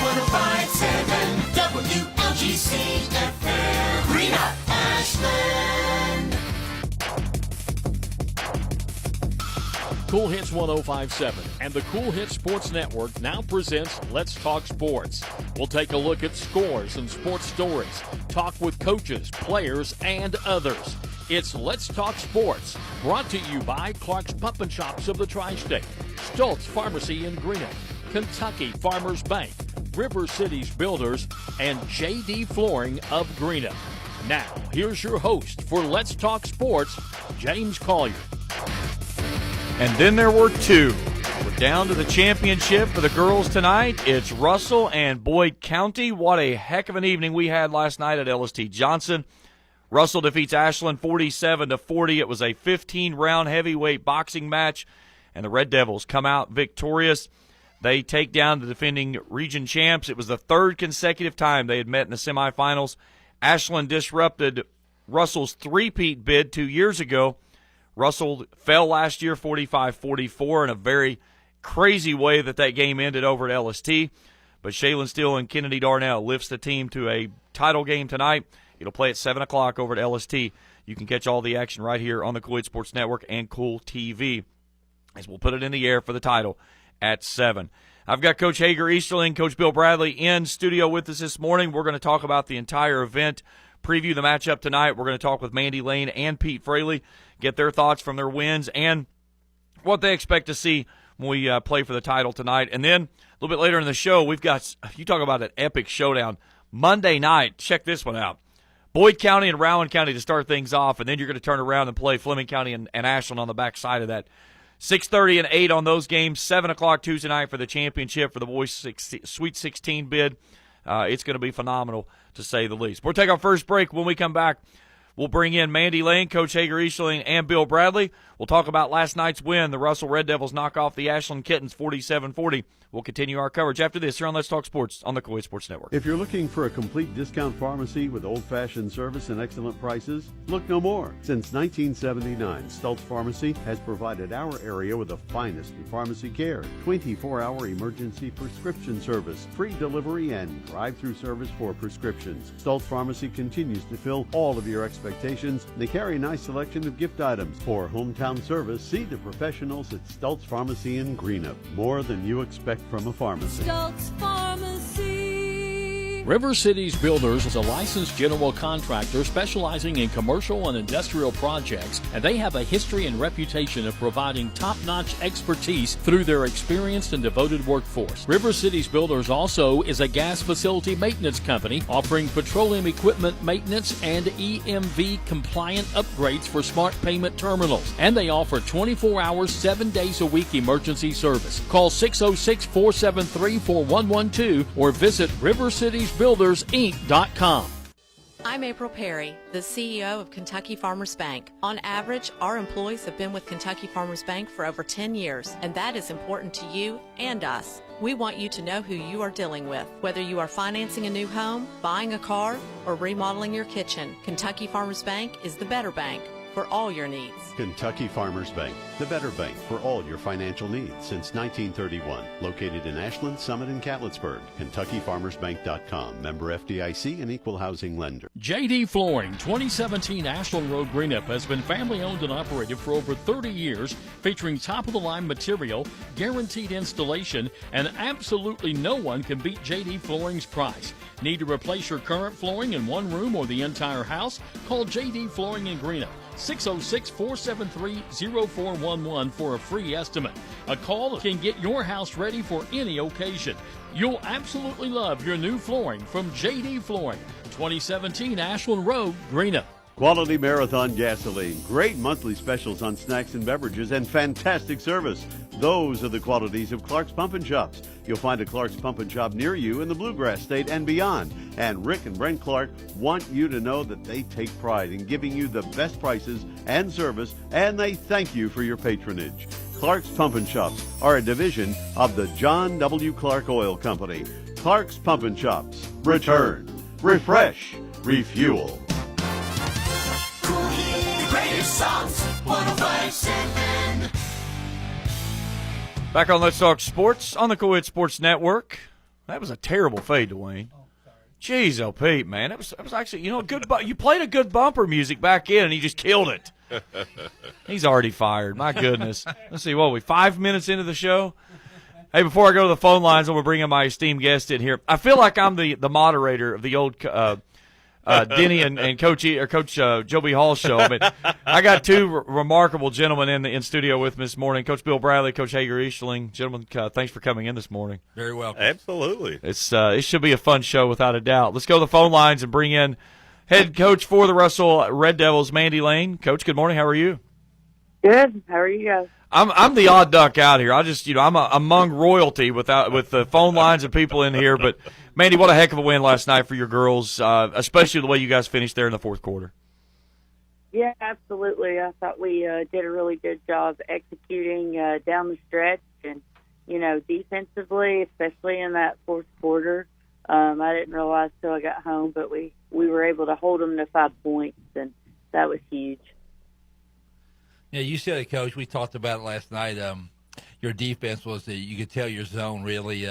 105.7 WLGC FM. Green Up, Ashland. Kool Hits 105.7 and the Kool Hits Sports Network now presents Let's Talk Sports. We'll take a look at scores and sports stories, talk with coaches, players, and others. It's Let's Talk Sports, brought to you by Clark's Pump and Shops of the Tri-State, Stoltz Pharmacy in Greenock, Kentucky Farmers Bank, River Cities Builders, and J.D. Flooring of Greenock. Now, here's your host for Let's Talk Sports, James Collier. And then there were two. We're down to the championship for the girls tonight. It's Russell and Boyd County. What a heck of an evening we had last night at LST Johnson. Russell defeats Ashland 47-40. It was a 15-round heavyweight boxing match, and the Red Devils come out victorious. They take down the defending region champs. It was the third consecutive time they had met in the semifinals. Ashland disrupted Russell's three-peat bid 2 years ago. Russell fell last year 45-44 in a very crazy way that game ended over at LST. But Shaylin Steele and Kennedy Darnell lifts the team to a title game tonight. It'll play at 7 o'clock over at LST. You can catch all the action right here on the Kool Sports Network and Kool TV as we'll put it in the air for the title at 7. I've got Coach Hager, Easterling, Coach Bill Bradley in studio with us this morning. We're going to talk about the entire event, preview the matchup tonight. We're going to talk with Mandy, Layne, and Pete Fraley, get their thoughts from their wins and what they expect to see when we play for the title tonight. And then a little bit later in the show, we've got, you talk about an epic showdown, Monday night. Check this one out. Boyd County and Rowan County to start things off, and then you're going to turn around and play Fleming County and Ashland on the back side of that. 6:30 and 8 on those games, 7 o'clock Tuesday night for the championship for the boys' Sweet 16 bid. It's going to be phenomenal, to say the least. We'll take our first break. When we come back, we'll bring in Mandy, Layne, Coach Hager, Easterling, and Bill Bradley. We'll talk about last night's win. The Russell Red Devils knock off the Ashland Kittens 47-40. We'll continue our coverage after this here on Let's Talk Sports on the Kool Sports Network. If you're looking for a complete discount pharmacy with old-fashioned service and excellent prices, look no more. Since 1979, Stoltz Pharmacy has provided our area with the finest in pharmacy care, 24-hour emergency prescription service, free delivery, and drive-through service for prescriptions. Stoltz Pharmacy continues to fill all of your expectations. They carry a nice selection of gift items. For hometown service, see the professionals at Stoltz Pharmacy in Greenock. More than you expect from a pharmacy. Stoltz Pharmacy. River Cities Builders is a licensed general contractor specializing in commercial and industrial projects, and they have a history and reputation of providing top-notch expertise through their experienced and devoted workforce. River Cities Builders also is a gas facility maintenance company offering petroleum equipment maintenance and EMV-compliant upgrades for smart payment terminals, and they offer 24 hours, 7 days a week emergency service. Call 606-473-4112 or visit rivercitiesbuildersinc.com. I'm April Perry, the CEO of Kentucky Farmers Bank. On average, our employees have been with Kentucky Farmers Bank for over 10 years, and that is important to you and us. We want you to know who you are dealing with. Whether you are financing a new home, buying a car, or remodeling your kitchen, Kentucky Farmers Bank is the better bank for all your needs. Kentucky Farmers Bank, the better bank for all your financial needs since 1931. Located in Ashland, Summit, and Catlettsburg. KentuckyFarmersBank.com. Member FDIC and equal housing lender. J.D. Flooring, 2017 Ashland Road, Greenup, has been family-owned and operated for over 30 years, featuring top-of-the-line material, guaranteed installation, and absolutely no one can beat J.D. Flooring's price. Need to replace your current flooring in one room or the entire house? Call J.D. Flooring in Greenup. 606-473-0411 for a free estimate. A call can get your house ready for any occasion. You'll absolutely love your new flooring from J.D. Flooring, 2017 Ashland Road, Greenup. Quality Marathon gasoline, great monthly specials on snacks and beverages, and fantastic service. Those are the qualities of Clark's Pump and Shops. You'll find a Clark's Pump and Shop near you in the Bluegrass State and beyond. And Rick and Brent Clark want you to know that they take pride in giving you the best prices and service, and they thank you for your patronage. Clark's Pump and Shops are a division of the John W. Clark Oil Company. Clark's Pump and Shops. Return, refresh, refuel. Songs, 105.7. Back on Let's Talk Sports on the Kool Sports Network. That was a terrible fade, Dwayne. Jeez, oh, Pete, man. That was actually, a good you played a good bumper music back in, and he just killed it. He's already fired. My goodness. Let's see, what are we, 5 minutes into the show? Hey, before I go to the phone lines, I'm going to bring in my esteemed guest in here. I feel like I'm the moderator of the old Denny and Coach Joby Hall show. But I got two remarkable gentlemen in studio with me this morning. Coach Bill Bradley, Coach Hager Easterling. Gentlemen, thanks for coming in this morning. Very welcome. Absolutely. It should be a fun show without a doubt. Let's go to the phone lines and bring in head coach for the Russell Red Devils, Mandy Layne. Coach, good morning. How are you? Good. How are you guys? I'm the odd duck out here. I'm among royalty with the phone lines and people in here. But Mandy, what a heck of a win last night for your girls, especially the way you guys finished there in the fourth quarter. Yeah, absolutely. I thought we did a really good job executing down the stretch, and defensively, especially in that fourth quarter. I didn't realize till I got home, but we were able to hold them to 5 points, and that was huge. Yeah, you said it, Coach. We talked about it last night. Your defense you could tell your zone really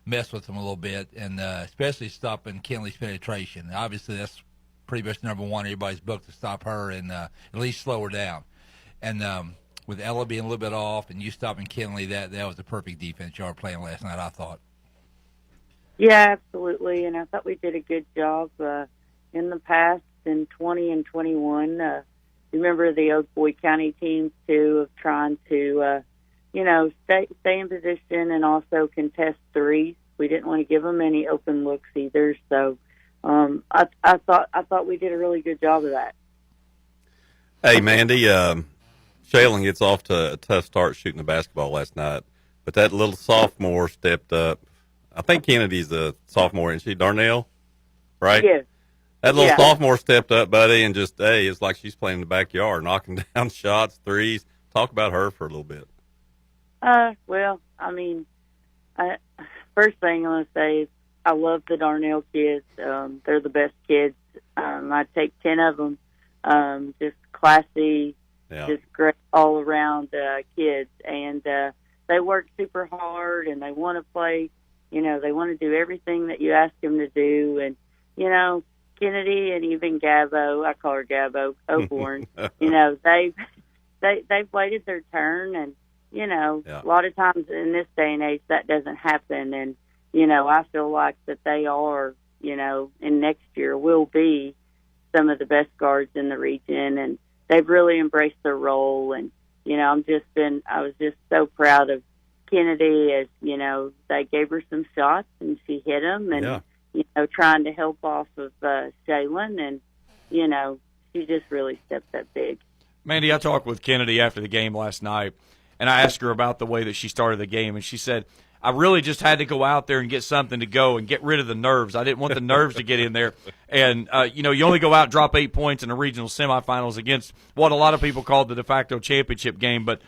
messed with them a little bit, and especially stopping Kinley's penetration. Obviously, that's pretty much number one in everybody's book, to stop her and at least slow her down. And with Ella being a little bit off and you stopping Kinley, that was the perfect defense you were playing last night, I thought. Yeah, absolutely, and I thought we did a good job in the past in 20 and 21. Remember the old Boyd County teams, too, of trying to, stay in position and also contest threes. We didn't want to give them any open looks either. So I thought we did a really good job of that. Hey, Mandy, Shaylin gets off to a tough start shooting the basketball last night, but that little sophomore stepped up. I think Kennedy's a sophomore, isn't she? Darnell, right? Yes. That little sophomore stepped up, buddy, and just, it's like she's playing in the backyard, knocking down shots, threes. Talk about her for a little bit. Well, I mean, first thing I want to say is I love the Darnell kids. They're the best kids. I take 10 of them. Just classy, just great all-around kids. And they work super hard, and they want to play. They want to do everything that you ask them to do. And, Kennedy and even Gabo, I call her Gabo, Oborn, they've waited their turn, and, a lot of times in this day and age that doesn't happen, and, I feel like that they are, and next year will be some of the best guards in the region, and they've really embraced their role, and, I was just so proud of Kennedy as, they gave her some shots and she hit them, and, trying to help off of Shaylin, and, she just really stepped up big. Mandy, I talked with Kennedy after the game last night, and I asked her about the way that she started the game, and she said, I really just had to go out there and get something to go and get rid of the nerves. I didn't want the nerves to get in there. And, you only go out and drop 8 points in the regional semifinals against what a lot of people call the de facto championship game, but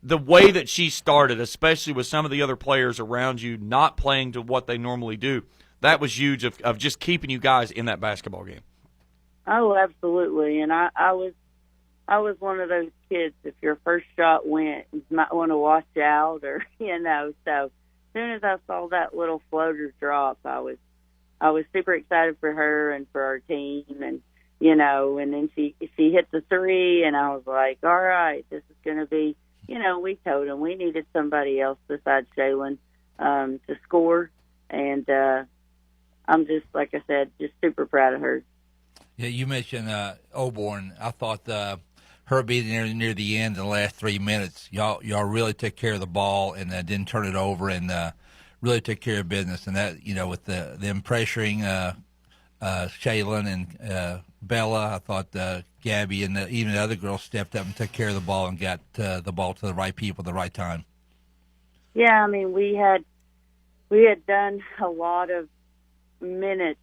the way that she started, especially with some of the other players around you not playing to what they normally do, that was huge of just keeping you guys in that basketball game. Oh, absolutely. And I was one of those kids, if your first shot went, you might want to watch out, or, so as soon as I saw that little floater drop, I was super excited for her and for our team, and, and then she hit the three, and I was like, all right, this is going to be, we told them we needed somebody else besides Shaylin to score, and I'm just, like I said, just super proud of her. Yeah, you mentioned Oborn. I thought her being there near the end in the last 3 minutes, y'all really took care of the ball and didn't turn it over, and really took care of business. And that, with them pressuring Shaylin and Bella, I thought Gabby and even the other girls stepped up and took care of the ball and got the ball to the right people at the right time. Yeah, I mean, we had done a lot of minutes.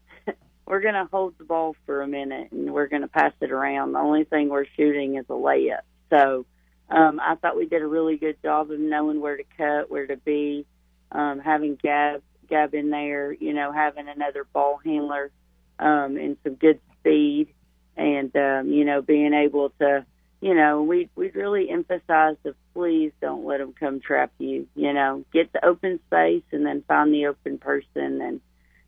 We're going to hold the ball for a minute, and we're going to pass it around. The only thing we're shooting is a layup. So I thought we did a really good job of knowing where to cut, where to be, having Gab in there, having another ball handler and some good speed, and, being able to, we really emphasized please don't let them come trap you. You know, get the open space and then find the open person. And,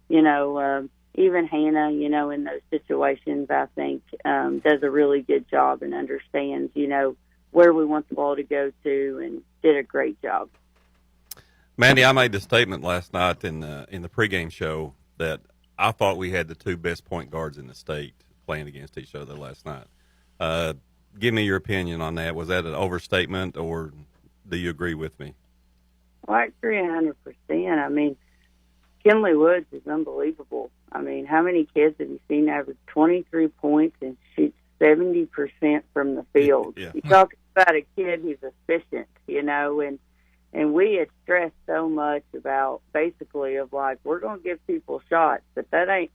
you know, even Hannah, you know, in those situations, I think does a really good job and understands, you know, where we want the ball to go to, and did a great job. Mandy, I made the statement last night in the pregame show that I thought we had the two best point guards in the state playing against each other last night. Give me your opinion on that. Was that an overstatement, or do you agree with me? Well, I agree 100%. I mean, Kinley Woods is unbelievable. I mean, how many kids have you seen average 23 points and shoot 70% from the field? Yeah. You talk about a kid who's efficient, you know, and we had stressed so much about basically of like, we're going to give people shots, but that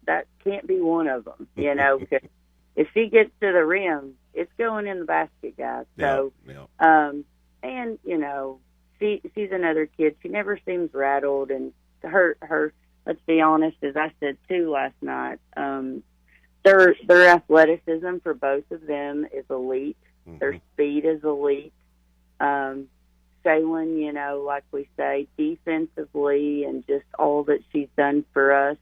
can't be one of them, you know, because if she gets to the rim, it's going in the basket, guys. So, and you know, she's another kid. She never seems rattled, and her. Let's be honest, as I said too last night, their athleticism for both of them is elite. Mm-hmm. Their speed is elite. Shaylin, you know, like we say, defensively and just all that she's done for us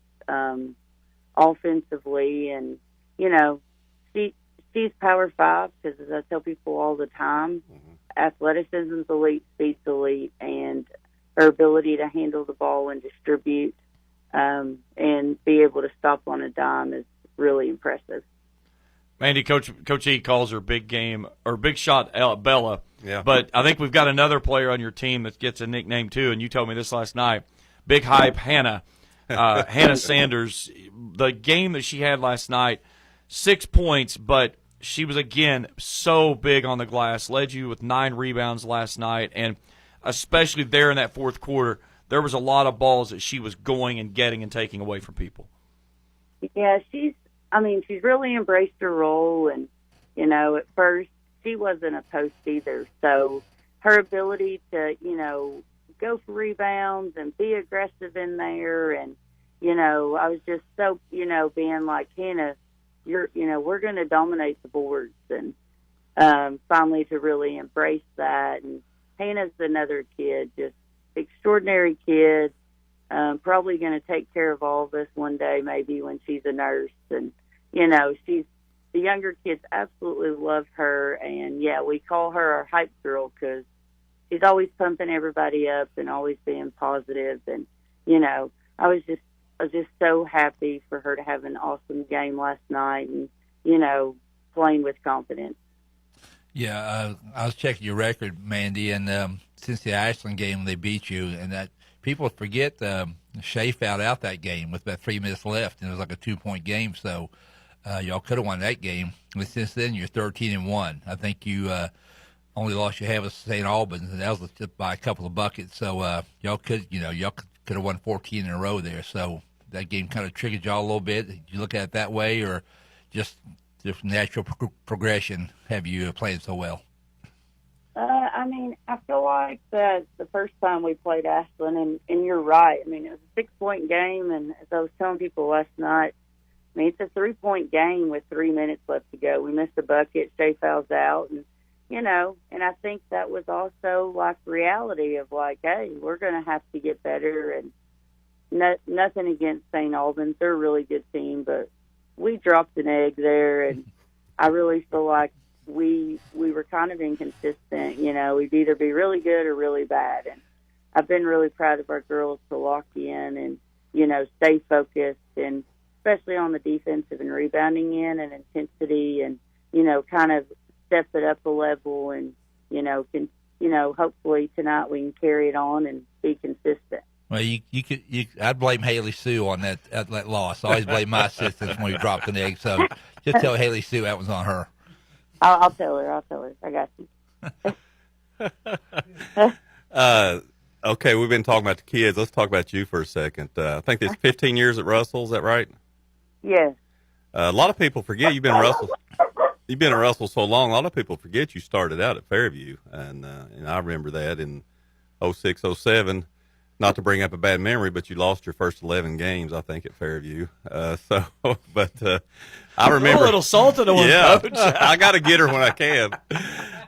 offensively, and you know, she's Power 5 because, as I tell people all the time, athleticism's elite, speed's elite, and her ability to handle the ball and distribute and be able to stop on a dime is really impressive. Mandy, Coach E calls her big game or big shot Bella. Yeah. But I think we've got another player on your team that gets a nickname too, and you told me this last night. Big hype, Hannah. Hannah Sanders. The game that she had last night, 6 points, but she was, again, so big on the glass, led you with 9 rebounds last night, and especially there in that fourth quarter, there was a lot of balls that she was going and getting and taking away from people. Yeah, she's really embraced her role, and, you know, at first she wasn't a post either, so her ability to, you know, go for rebounds and be aggressive in there, and, you know, I was just so, you know, being like, Hannah, we're going to dominate the boards, and finally to really embrace that. And Hannah's another kid, just extraordinary kid, probably going to take care of all of us one day, maybe when she's a nurse. And, you know, the younger kids absolutely love her. And, yeah, we call her our hype girl because she's always pumping everybody up and always being positive. And, you know, I was just so happy for her to have an awesome game last night and, you know, playing with confidence. Yeah, I was checking your record, Mandy, and since the Ashland game, they beat you, and that people forget Shea fouled out that game with about 3 minutes left, and it was like a 2-point game, so y'all could have won that game. But since then, you're 13-1. I think you only loss you have with St. Albans, and that was just by a couple of buckets. So y'all could have won 14 in a row there. So that game kind of triggered y'all a little bit. Did you look at it that way, or just natural progression have you played so well? I mean, I feel like that the first time we played Ashland, and you're right. I mean, it was a 6-point game, and as I was telling people last night, I mean, it's a 3-point game with 3 minutes left to go. We missed a bucket, Shea fouls out, and, you know, and I think that was also like reality of like, hey, we're going to have to get better, and nothing against St. Albans. They're a really good team, but we dropped an egg there, and I really feel like we were kind of inconsistent. You know, we'd either be really good or really bad, and I've been really proud of our girls to lock in and, you know, stay focused, and especially on the defensive and rebounding end and intensity, and, you know, kind of step it up a level, and, hopefully tonight we can carry it on and be consistent. Well, I'd blame Haley Sue on that loss. I always blame my assistants when we dropped an egg. So just tell Haley Sue that was on her. I'll tell her. I got you. Okay, we've been talking about the kids. Let's talk about you for a second. I think it's 15 years at Russell. Is that right? Yes. A lot of people forget you've been at Russell. You've been at Russell so long. A lot of people forget you started out at Fairview, and I remember that in 06, 07. Not to bring up a bad memory, but you lost your first 11 games, I think, at Fairview. I remember a little salted on yeah, Coach. I got to get her when I can.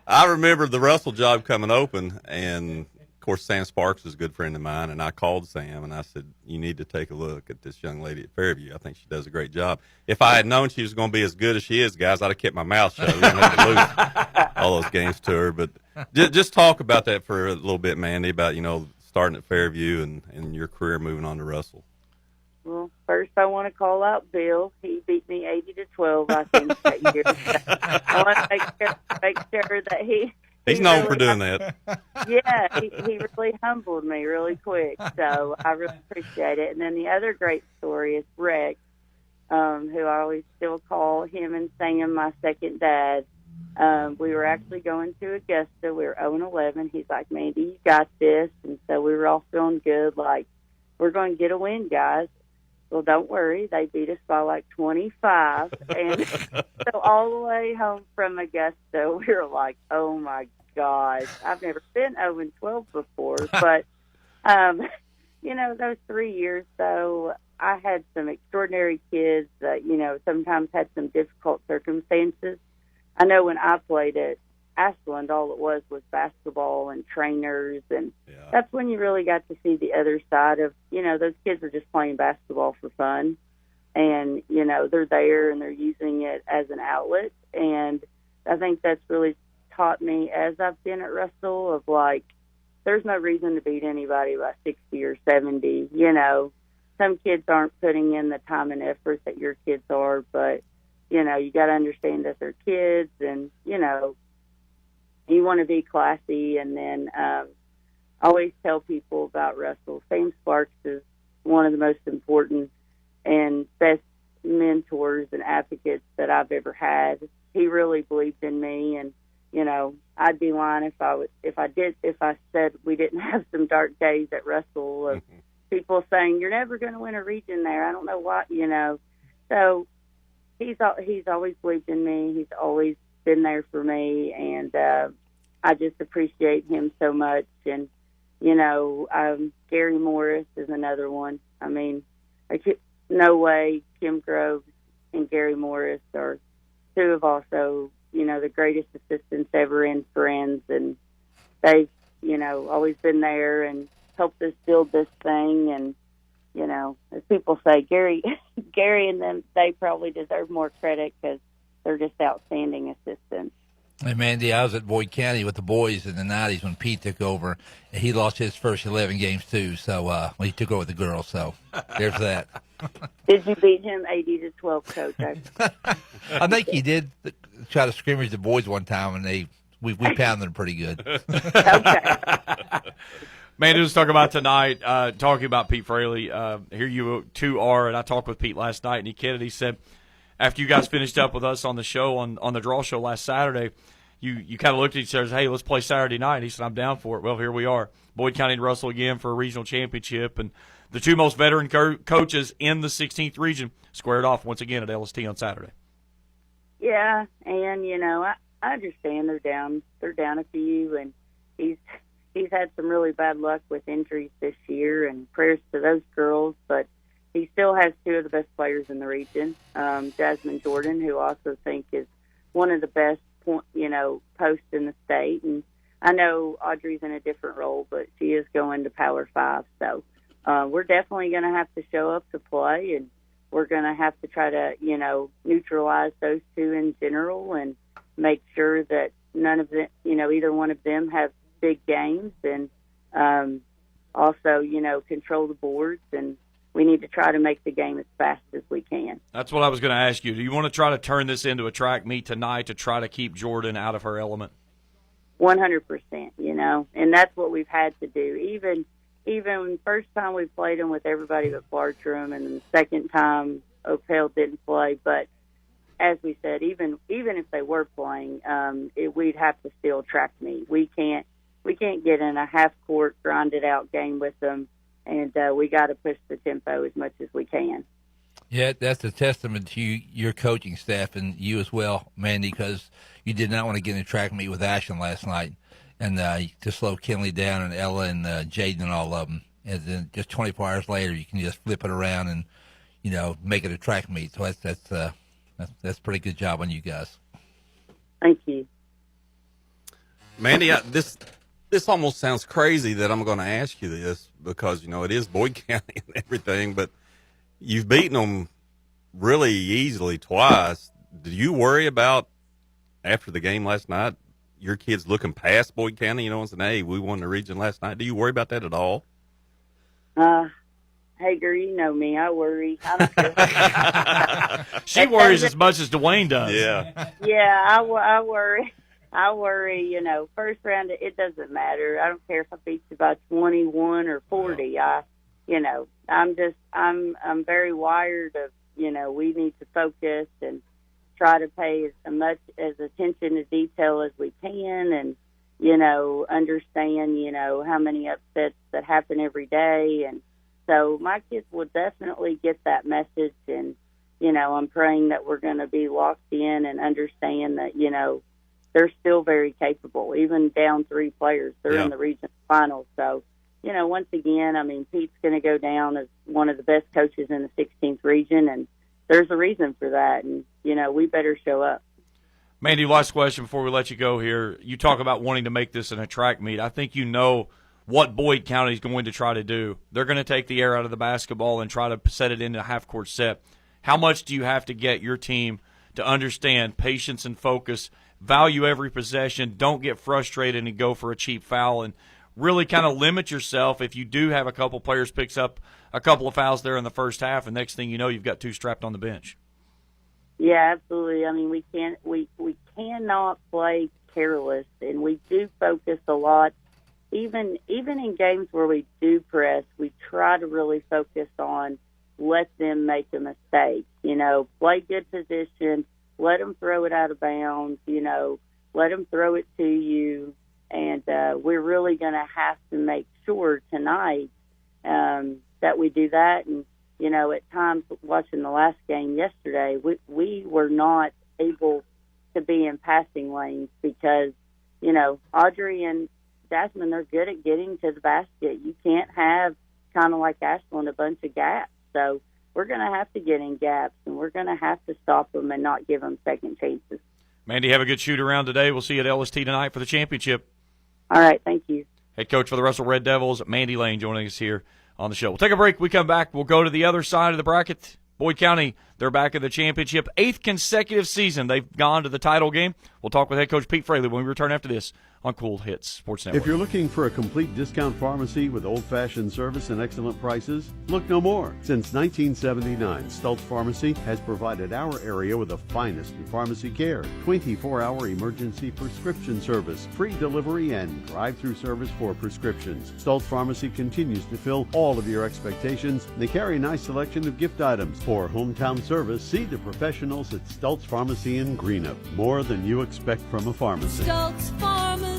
I remember the Russell job coming open, and of course Sam Sparks is a good friend of mine, and I called Sam and I said, "You need to take a look at this young lady at Fairview. I think she does a great job." If I had known she was going to be as good as she is, guys, I'd have kept my mouth shut. We didn't have to lose all those games to her. But just talk about that for a little bit, Mandy, about starting at Fairview and your career moving on to Russell. Well, first I want to call out Bill. He beat me 80-12, I think, that year. I want to make sure that he's known really for doing that. Yeah, he really humbled me really quick, so I really appreciate it. And then the other great story is Rex, who I always still call him and Sam my second dad. We were actually going to Augusta. We were 0-11. He's like, "Mandy, you got this." And so we were all feeling good, like, we're going to get a win, guys. Well, don't worry. They beat us by like 25. And so all the way home from Augusta, we were like, oh, my gosh. I've never been 0-12 before. But, those 3 years, though, I had some extraordinary kids that, sometimes had some difficult circumstances. I know when I played at Ashland, all it was basketball and trainers, and that's when you really got to see the other side of, those kids are just playing basketball for fun, and, they're there and they're using it as an outlet, and I think that's really taught me as I've been at Russell of, like, there's no reason to beat anybody by 60 or 70, Some kids aren't putting in the time and effort that your kids are, but, you got to understand that they're kids, and, you want to be classy. And then I always tell people about Russell. Sam Sparks is one of the most important and best mentors and advocates that I've ever had. He really believed in me, and I'd be lying if I said we didn't have some dark days at Russell of people saying you're never going to win a region there. I don't know what, So he's always believed in me. He's always been there for me, and I just appreciate him so much. And Gary Morris is another one. I mean, no way Kim Groves and Gary Morris are two of also the greatest assistants ever in Friends, and they've always been there and helped us build this thing. And as people say, Gary and them, they probably deserve more credit because they're just outstanding assistants. Hey, Mandy, I was at Boyd County with the boys in the 90s when Pete took over. He lost his first 11 games, too, so he took over the girls, so there's that. Did you beat him 80-12, Coach? I think he did try to scrimmage the boys one time, and we pounded them pretty good. Okay. Mandy was talking about tonight, talking about Pete Fraley. Here you two are, and I talked with Pete last night, and he kidded. He said, after you guys finished up with us on the show, on the draw show last Saturday, you kind of looked at each other and said, hey, let's play Saturday night. And he said, I'm down for it. Well, here we are. Boyd County and Russell again for a regional championship. And the two most veteran coaches in the 16th region squared off once again at LST on Saturday. Yeah, and, I understand they're down a few, and he's had some really bad luck with injuries this year, and prayers to those girls, but he still has two of the best players in the region. Jasmine Jordan, who I also think is one of the best, posts in the state. And I know Audrey's in a different role, but she is going to Power 5. So we're definitely going to have to show up to play, and we're going to have to try to, neutralize those two in general and make sure that none of them, either one of them have big games, and also, control the boards, and we need to try to make the game as fast as we can. That's what I was going to ask you. Do you want to try to turn this into a track meet tonight to try to keep Jordan out of her element? 100%, and that's what we've had to do. Even first time we played them with everybody but Bartram, and the second time Opel didn't play. But as we said, even if they were playing, we'd have to still track meet. We can't get in a half-court, grinded-out game with them, and we got to push the tempo as much as we can. Yeah, that's a testament to your coaching staff and you as well, Mandy, because you did not want to get in a track meet with Ashland last night and to slow Kinley down and Ella and Jaden and all of them. And then just 24 hours later, you can just flip it around and, make it a track meet. So that's a pretty good job on you guys. Thank you. Mandy, this almost sounds crazy that I'm going to ask you this because, it is Boyd County and everything, but you've beaten them really easily twice. Do you worry about, after the game last night, your kids looking past Boyd County, and saying, hey, we won the region last night? Do you worry about that at all? Hager, you know me. I worry. I don't care. She worries as much as Dwayne does. Yeah. Yeah, I worry. I worry, first round, it doesn't matter. I don't care if I beat you by 21 or 40. I'm very wired of, we need to focus and try to pay as much as attention to detail as we can and, understand, how many upsets that happen every day. And so my kids will definitely get that message. And, I'm praying that we're going to be locked in and understand that, they're still very capable, even down 3 players. They're in the region finals. So, once again, Pete's going to go down as one of the best coaches in the 16th region, and there's a reason for that. And, we better show up. Mandy, last question before we let you go here. You talk about wanting to make this an a track meet. I think you know what Boyd County is going to try to do. They're going to take the air out of the basketball and try to set it into a half-court set. How much do you have to get your team to understand patience and focus, value every possession, don't get frustrated and go for a cheap foul, and really kind of limit yourself if you do have a couple players picks up a couple of fouls there in the first half, and next thing you know, you've got 2 strapped on the bench? Yeah, absolutely. We cannot play careless, and we do focus a lot. Even in games where we do press, we try to really focus on let them make a mistake. Play good position, let them throw it out of bounds, let them throw it to you. And we're really going to have to make sure tonight that we do that. And, at times watching the last game yesterday, we were not able to be in passing lanes because, Audrey and Jasmine, they're good at getting to the basket. You can't have kind of like Ashland, a bunch of gaps. So we're going to have to get in gaps, and we're going to have to stop them and not give them second chances. Mandy, have a good shoot around today. We'll see you at LST tonight for the championship. All right, thank you. Head coach for the Russell Red Devils, Mandy Layne, joining us here on the show. We'll take a break. We come back. We'll go to the other side of the bracket. Boyd County, they're back in the championship. 8th consecutive season they've gone to the title game. We'll talk with head coach Pete Fraley when we return after this on Kool Hits Sports Network. If you're looking for a complete discount pharmacy with old-fashioned service and excellent prices, look no more. Since 1979, Stultz Pharmacy has provided our area with the finest in pharmacy care, 24-hour emergency prescription service, free delivery, and drive-through service for prescriptions. Stultz Pharmacy continues to fill all of your expectations. They carry a nice selection of gift items. For hometown service, see the professionals at Stultz Pharmacy in Greenup. More than you expect from a pharmacy. Stultz Pharmacy.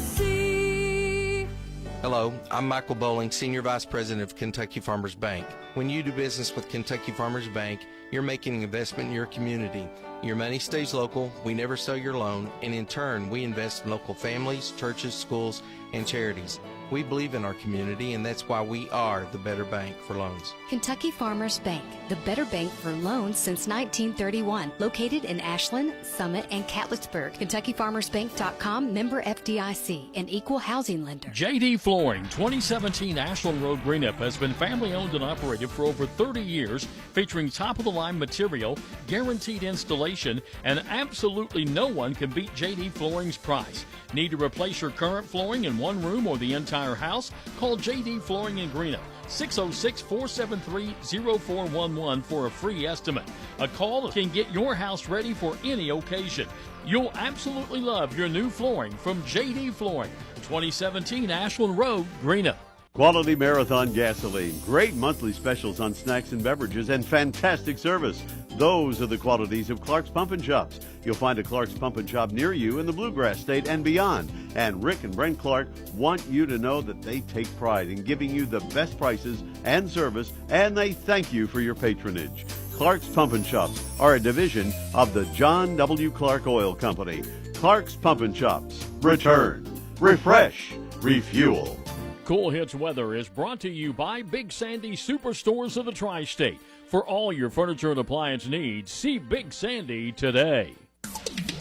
Hello, I'm Michael Bowling, Senior Vice President of Kentucky Farmers Bank. When you do business with Kentucky Farmers Bank, you're making an investment in your community. Your money stays local, we never sell your loan, and in turn, we invest in local families, churches, schools, and charities. We believe in our community, and that's why we are the better bank for loans. Kentucky Farmers Bank, the better bank for loans since 1931. Located in Ashland, Summit, and Catlettsburg. KentuckyFarmersBank.com, member FDIC, an equal housing lender. JD Flooring, 2017 Ashland Road, Greenup, has been family owned and operated for over 30 years, featuring top-of-the-line material, guaranteed installation, and absolutely no one can beat JD Flooring's price. Need to replace your current flooring in one room or the entire house? Call JD Flooring in Greenup, 606-473-0411 for a free estimate. A call can get your house ready for any occasion. You'll absolutely love your new flooring from JD Flooring, 2017 Ashland Road, Greenup. Quality Marathon Gasoline. Great monthly specials on snacks and beverages and fantastic service. Those are the qualities of Clark's Pump and Shops. You'll find a Clark's Pump and Shop near you in the Bluegrass State and beyond. And Rick and Brent Clark want you to know that they take pride in giving you the best prices and service, and they thank you for your patronage. Clark's Pump and Shops are a division of the John W. Clark Oil Company. Clark's Pump and Shops. Return, refresh, refuel. Kool Hits weather is brought to you by Big Sandy Superstores of the Tri-State. For all your furniture and appliance needs, see Big Sandy today.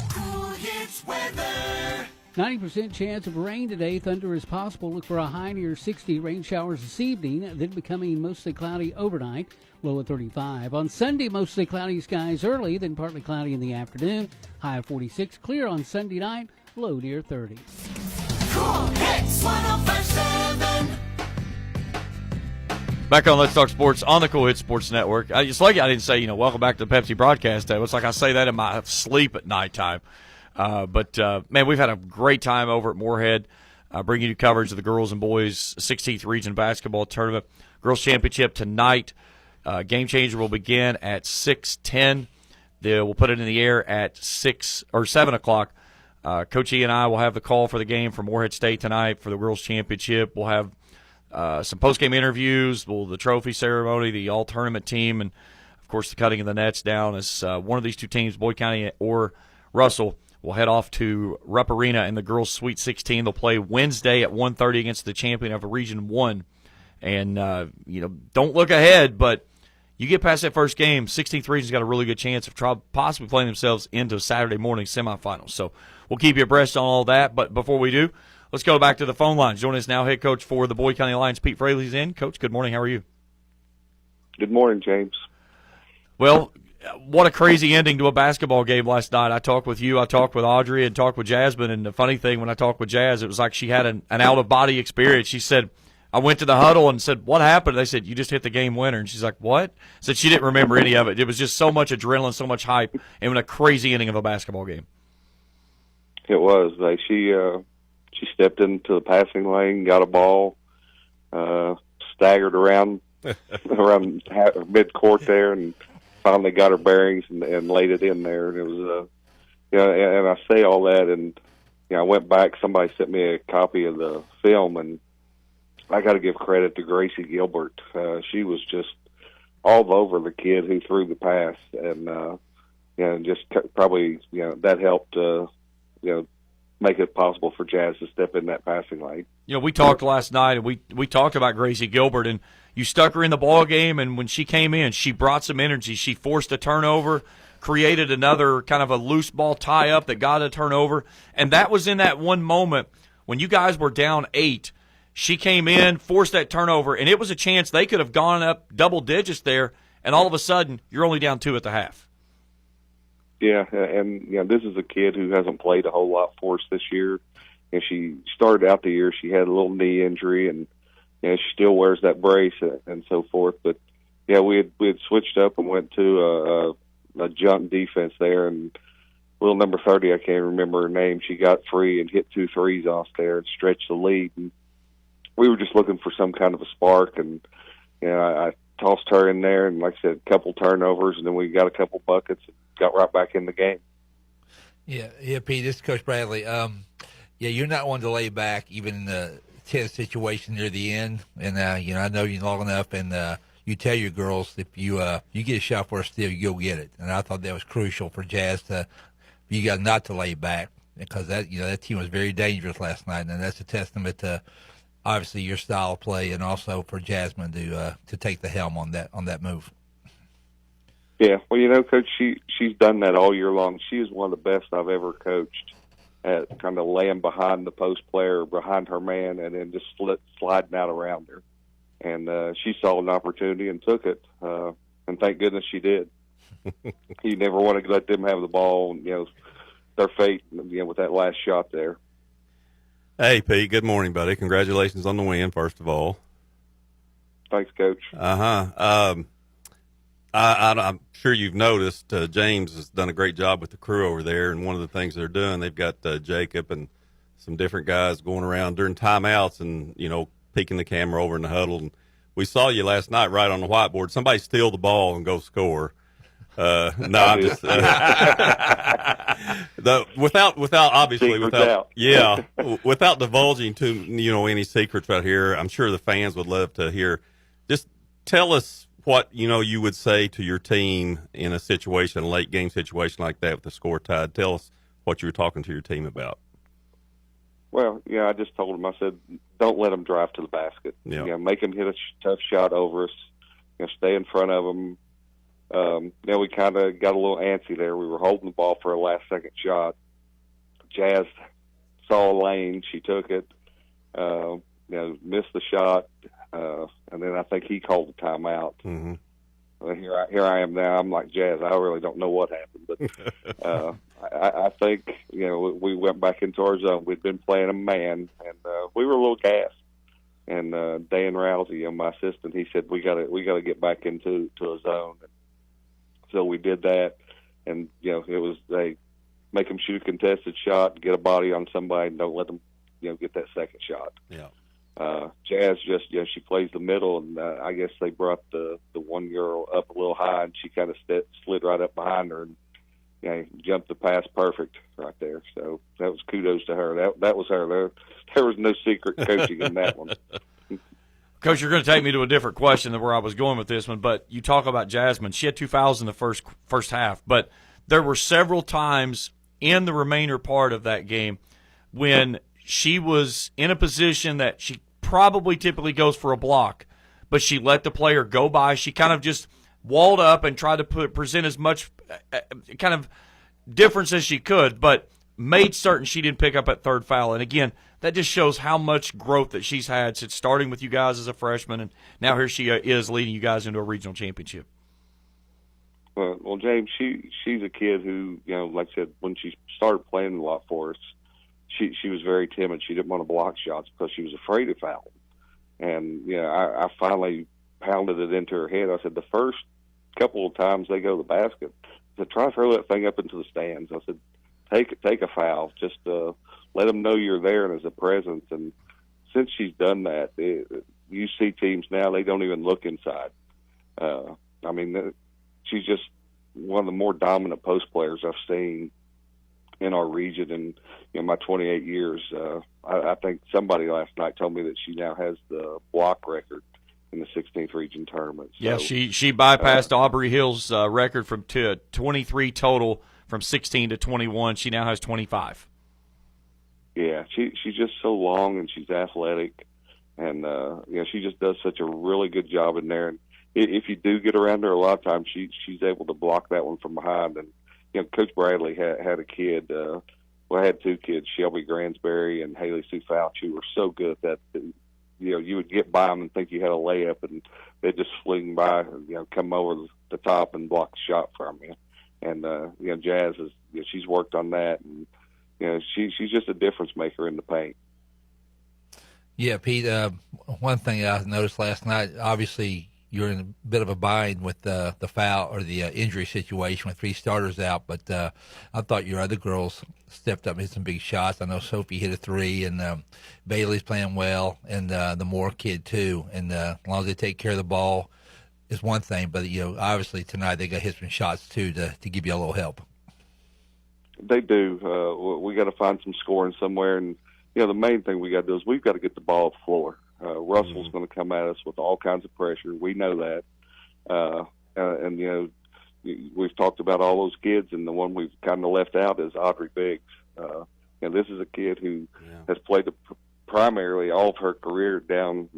Kool Hits weather. 90% chance of rain today. Thunder is possible. Look for a high near 60. Rain showers this evening, then becoming mostly cloudy overnight. Low at 35. On Sunday, mostly cloudy skies early, then partly cloudy in the afternoon. High of 46. Clear on Sunday night. Low near 30. Cool Hits 105.7. Back on Let's Talk Sports on the Kool Hits Sports Network. It's like I didn't say, welcome back to the Pepsi broadcast day. It's like I say that in my sleep at nighttime. But man, we've had a great time over at Moorhead, bringing you coverage of the girls and boys 16th Region Basketball Tournament. Girls Championship tonight. Game Changer will begin at 6:10. We'll put it in the air at 7 o'clock. Coach E and I will have the call for the game for Moorhead State tonight for the Girls Championship. We'll have some post-game interviews, the trophy ceremony, the all-tournament team, and, of course, the cutting of the nets down as one of these two teams, Boyd County or Russell, will head off to Rupp Arena in the girls' Sweet 16. They'll play Wednesday at 1:30 against the champion of Region 1. And, don't look ahead, but you get past that first game, 16th Region's got a really good chance of possibly playing themselves into Saturday morning semifinals. So we'll keep you abreast on all that. But before we do, let's go back to the phone lines. Joining us now, head coach for the Boyd County Lions, Pete Fraley's in. Coach, good morning. How are you? Good morning, James. Well, what a crazy ending to a basketball game last night. I talked with you, I talked with Audrey, and talked with Jasmine. And the funny thing, when I talked with Jazz, it was like she had an out-of-body experience. She said, I went to the huddle and said, what happened? They said, you just hit the game winner. And she's like, what? Said she didn't remember any of it. It was just so much adrenaline, so much hype, and a crazy ending of a basketball game. It was. Like she stepped into the passing lane, got a ball, staggered around mid-court there, and finally got her bearings and laid it in there. And it was, and I say all that, and I went back. Somebody sent me a copy of the film, and I got to give credit to Gracie Gilbert. She was just all over the kid who threw the pass, and just probably that helped make it possible for Jazz to step in that passing lane. We talked last night, and we talked about Gracie Gilbert, and you stuck her in the ball game, and when she came in, she brought some energy. She forced a turnover, created another kind of a loose ball tie-up that got a turnover, and that was in that one moment when you guys were down 8. She came in, forced that turnover, and it was a chance they could have gone up double digits there, and all of a sudden, you're only down 2 at the half. Yeah, and this is a kid who hasn't played a whole lot for us this year, and she started out the year, she had a little knee injury, and she still wears that brace and so forth. But we had switched up and went to a jump defense there, and little number 30, I can't remember her name. She got free and hit 2 threes off there and stretched the lead. And we were just looking for some kind of a spark, and I tossed her in there, and like I said, a couple turnovers, and then we got a couple buckets and got right back in the game. Yeah, Pete, this is Coach Bradley. You're not one to lay back, even in the tense situation near the end. And I know you long enough, and you tell your girls if you get a shot for a steal, you go get it. And I thought that was crucial for Jazz you got not to lay back, because that team was very dangerous last night, and that's a testament to obviously your style of play, and also for Jasmine to take the helm on that move. Yeah, well, Coach, she's done that all year long. She is one of the best I've ever coached at kind of laying behind the post player, behind her man, and then just sliding out around her. And she saw an opportunity and took it, and thank goodness she did. You never want to let them have the ball, their fate, with that last shot there. Hey, Pete, good morning, buddy. Congratulations on the win, first of all. Thanks, Coach. I'm sure you've noticed James has done a great job with the crew over there, and one of the things they're doing, they've got Jacob and some different guys going around during timeouts and, peeking the camera over in the huddle. And we saw you last night right on the whiteboard. Somebody steal the ball and go score. I'm just without divulging to any secrets right here. I'm sure the fans would love to hear. Just tell us what you would say to your team in a late game situation like that with the score tied. Tell us what you were talking to your team about. Well, I just told them. I said, don't let them drive to the basket. Yeah. Make them hit a tough shot over us. Stay in front of them. We kind of got a little antsy there. We were holding the ball for a last-second shot. Jazz saw Layne. She took it, missed the shot, and then I think he called the timeout. Mm-hmm. Here I am now. I'm like, Jazz, I really don't know what happened, but I think we went back into our zone. We'd been playing a man, and we were a little gassed. And Dan Rousey, my assistant, he said we got to get back into a zone. And so we did that, and it was make them shoot a contested shot, get a body on somebody, and don't let them get that second shot. Yeah. Jazz just she plays the middle, and I guess they brought the one girl up a little high, and she kind of slid right up behind her and jumped the pass perfect right there. So that was kudos to her. That was her. There was no secret coaching in that one. Coach, you're going to take me to a different question than where I was going with this one, but you talk about Jasmine. She had 2 fouls in the first half, but there were several times in the remainder part of that game when she was in a position that she probably typically goes for a block, but she let the player go by. She kind of just walled up and tried to present as much kind of difference as she could, but made certain she didn't pick up at third foul. And, again, that just shows how much growth that she's had since starting with you guys as a freshman, and now here she is leading you guys into a regional championship. Well, James, she's a kid who, like I said, when she started playing a lot for us, she was very timid. She didn't want to block shots because she was afraid of fouling. And, I finally pounded it into her head. I said, the first couple of times they go to the basket, I said, try to throw that thing up into the stands. I said, take a foul. Just let them know you're there and as a presence. And since she's done that, you see teams now, they don't even look inside. She's just one of the more dominant post players I've seen in our region. And in my 28 years, I think somebody last night told me that she now has the block record in the 16th region tournament. So, yeah, she bypassed Aubrey Hill's record from 23 total from 16 to 21. She now has 25. Yeah, she's just so long and she's athletic, and she just does such a really good job in there. And if you do get around her, a lot of times she's able to block that one from behind. And Coach Bradley had a kid. I had 2 kids, Shelby Gransberry and Haley Sue Fouch, who were so good that you would get by them and think you had a layup, and they'd just fling by, come over the top and block the shot from you. And Jazz is she's worked on that, and she's just a difference maker in the paint. Yeah, Pete. One thing I noticed last night, obviously you're in a bit of a bind with the foul or the injury situation with 3 starters out, but I thought your other girls stepped up and hit some big shots. I know Sophie hit a 3, and Bailey's playing well, and the Moore kid too. And as long as they take care of the ball is one thing, but obviously tonight they got hit some shots too to give you a little help. They do. We got to find some scoring somewhere, and the main thing we got to do is we've got to get the ball off the floor. Russell's going to come at us with all kinds of pressure. We know that. And we've talked about all those kids, and the one we've kind of left out is Audrey Biggs. This is a kid who has played primarily all of her career down,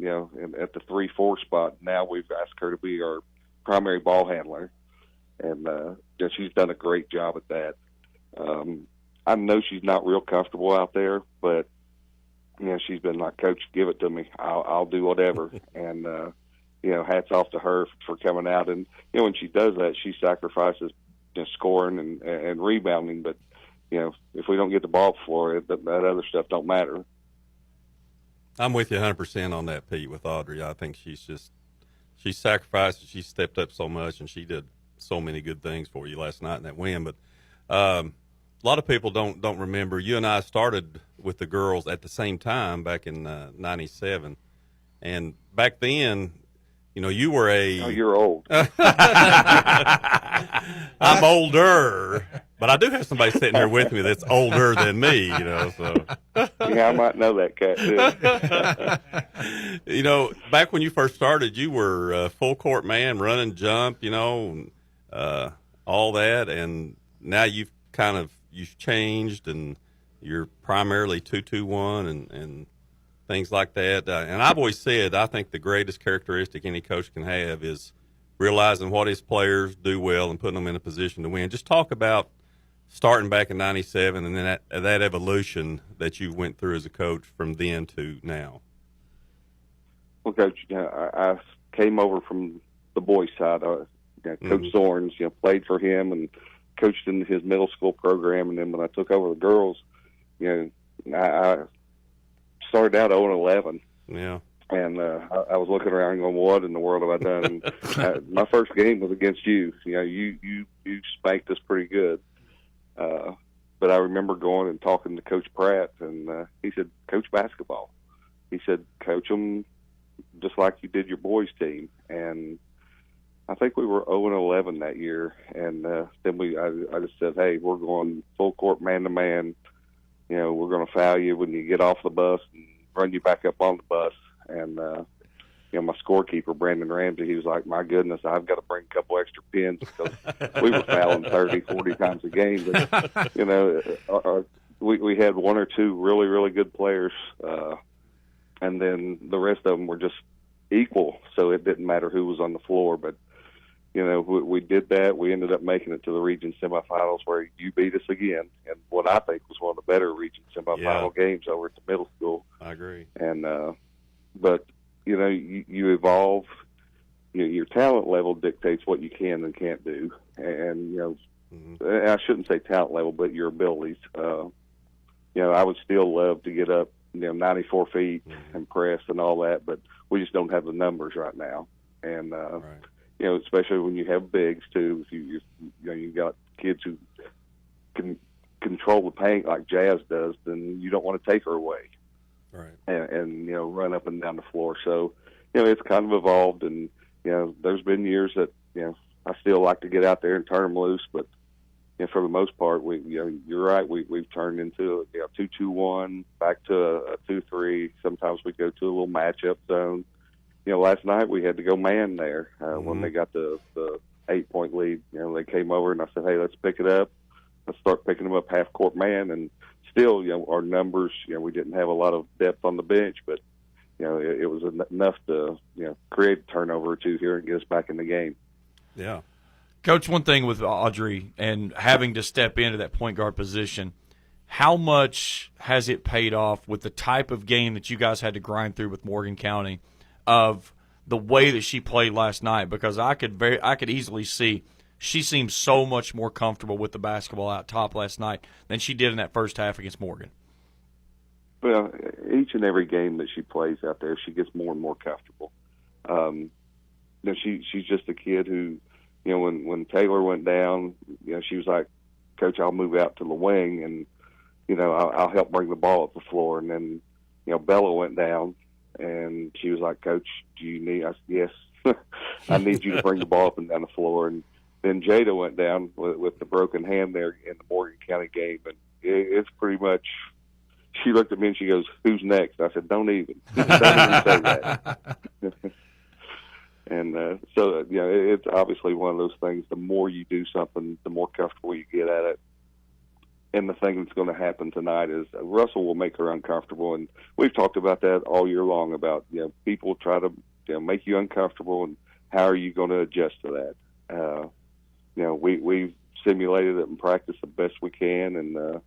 at the 3-4 spot. Now we've asked her to be our primary ball handler, and she's done a great job at that. I know she's not real comfortable out there, but she's been like, Coach, give it to me. I'll do whatever. And hats off to her for coming out. And when she does that, she sacrifices scoring and rebounding. But if we don't get the ball off the floor, that other stuff don't matter. I'm with you 100% on that, Pete, with Audrey. I think she sacrificed, she stepped up so much, and she did so many good things for you last night in that win. But a lot of people don't remember. You and I started with the girls at the same time back in '97, and back then, you were Oh, you're old. I'm older, but I do have somebody sitting here with me that's older than me. So yeah, I might know that cat too. Back when you first started, you were a full court man, run and jump, all that, and now you've changed, and you're primarily 2-2-1 and things like that. And I've always said I think the greatest characteristic any coach can have is realizing what his players do well and putting them in a position to win. Just talk about starting back in '97, and then that evolution that you went through as a coach from then to now? Well, Coach, I came over from the boys' side. Coach Zorns, played for him and coached in his middle school program, and then when I took over the girls, I started out 0-11. Yeah. And I was looking around going, what in the world have I done? And, my first game was against you. You spanked us pretty good. But I remember going and talking to Coach Pratt, and he said, coach basketball. He said, coach them just like you did your boys' team. And I think we were 0-11 that year. And then I just said, hey, we're going full court man-to-man. We're going to foul you when you get off the bus and run you back up on the bus. And, my scorekeeper, Brandon Ramsey, he was like, my goodness, I've got to bring a couple extra pins because we were fouling 30, 40 times a game. But, we had one or two really, really good players, and then the rest of them were just equal, so it didn't matter who was on the floor. But, we did that. We ended up making it to the region semifinals where you beat us again, and what I think was one of the better region semifinal games over at the middle school. I agree. And but you evolve. Your talent level dictates what you can and can't do, and I shouldn't say talent level, but your abilities. I would still love to get up 94 feet and press and all that, but we just don't have the numbers right now. And right. Especially when you have bigs too. If you got kids who can control the paint like Jazz does, then you don't want to take her away. Right. And run up and down the floor. So, it's kind of evolved, and, there's been years that, I still like to get out there and turn them loose, but, for the most part, you're right, we've turned into a 2-2-1, back to a 2-3. Sometimes we go to a little matchup zone. Last night we had to go man there when they got the 8-point lead. They came over, and I said, hey, let's pick it up. Let's start picking them up half-court man, and still, our numbers, we didn't have a lot of depth on the bench, but, it was enough to, create a turnover or two here and get us back in the game. Yeah. Coach, one thing with Audrey and having to step into that point guard position, how much has it paid off with the type of game that you guys had to grind through with Morgan County of the way that she played last night? Because I could easily see she seemed so much more comfortable with the basketball out top last night than she did in that first half against Morgan. Well, each and every game that she plays out there, she gets more and more comfortable. She's just a kid who, when Taylor went down, she was like, Coach, I'll move out to the wing and, I'll help bring the ball up the floor. And then, Bella went down and she was like, Coach, do you need? I said, yes, I need you to bring the ball up and down the floor. And then Jada went down with the broken hand there in the Morgan County game, and it's pretty much. She looked at me and she goes, "Who's next?" I said, "Don't even say that." And so it's obviously one of those things. The more you do something, the more comfortable you get at it. And the thing that's going to happen tonight is Russell will make her uncomfortable, and we've talked about that all year long. About people try to make you uncomfortable, and how are you going to adjust to that? We've simulated it in practice the best we can, and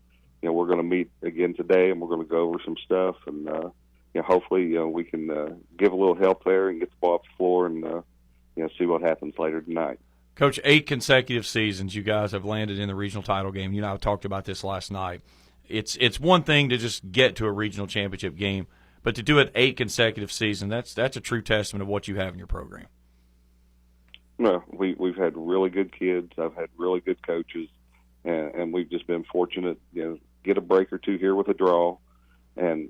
we're going to meet again today, and we're going to go over some stuff, and hopefully we can give a little help there and get the ball off the floor, and see what happens later tonight. Coach, 8 consecutive seasons you guys have landed in the regional title game. You and I talked about this last night. It's one thing to just get to a regional championship game, but to do it 8 consecutive seasons, that's a true testament of what you have in your program. No, we've had really good kids. I've had really good coaches, and we've just been fortunate, get a break or two here with a draw. And,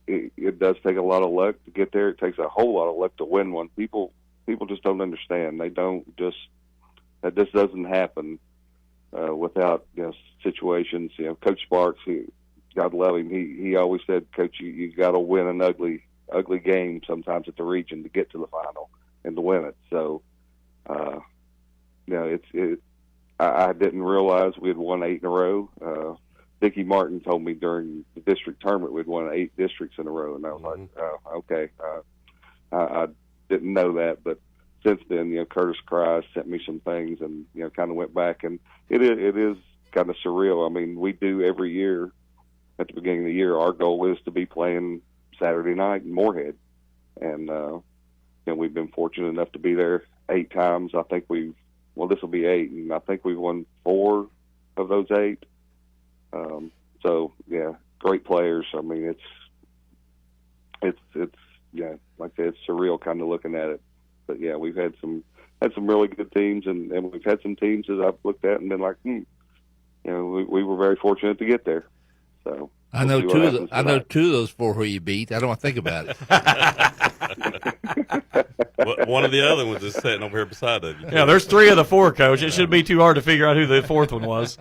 it does take a lot of luck to get there. It takes a whole lot of luck to win one. People just don't understand. That just doesn't happen without, situations. Coach Sparks, God love him, he always said, Coach, you got to win an ugly game sometimes at the region to get to the final and to win it. So, I didn't realize we had won 8 in a row. Dickie Martin told me during the district tournament we'd won 8 districts in a row, and I was like, oh, okay. I didn't know that, but since then, Curtis Cry sent me some things, and kind of went back, and it is kind of surreal. I mean, we do every year at the beginning of the year. Our goal is to be playing Saturday night in Moorhead, and we've been fortunate enough to be there 8 times. I think this will be 8, and I think we've won 4 of those 8. So yeah, great players. I mean, it's like I said, it's surreal kind of looking at it. But yeah, we've had some really good teams, and we've had some teams that I've looked at and been like, we were very fortunate to get there. So I know two of those 4 who you beat. I don't want to think about it. One of the other ones is sitting over here beside of you. Yeah, there's 3 of the 4, Coach. It shouldn't be too hard to figure out who the 4th one was.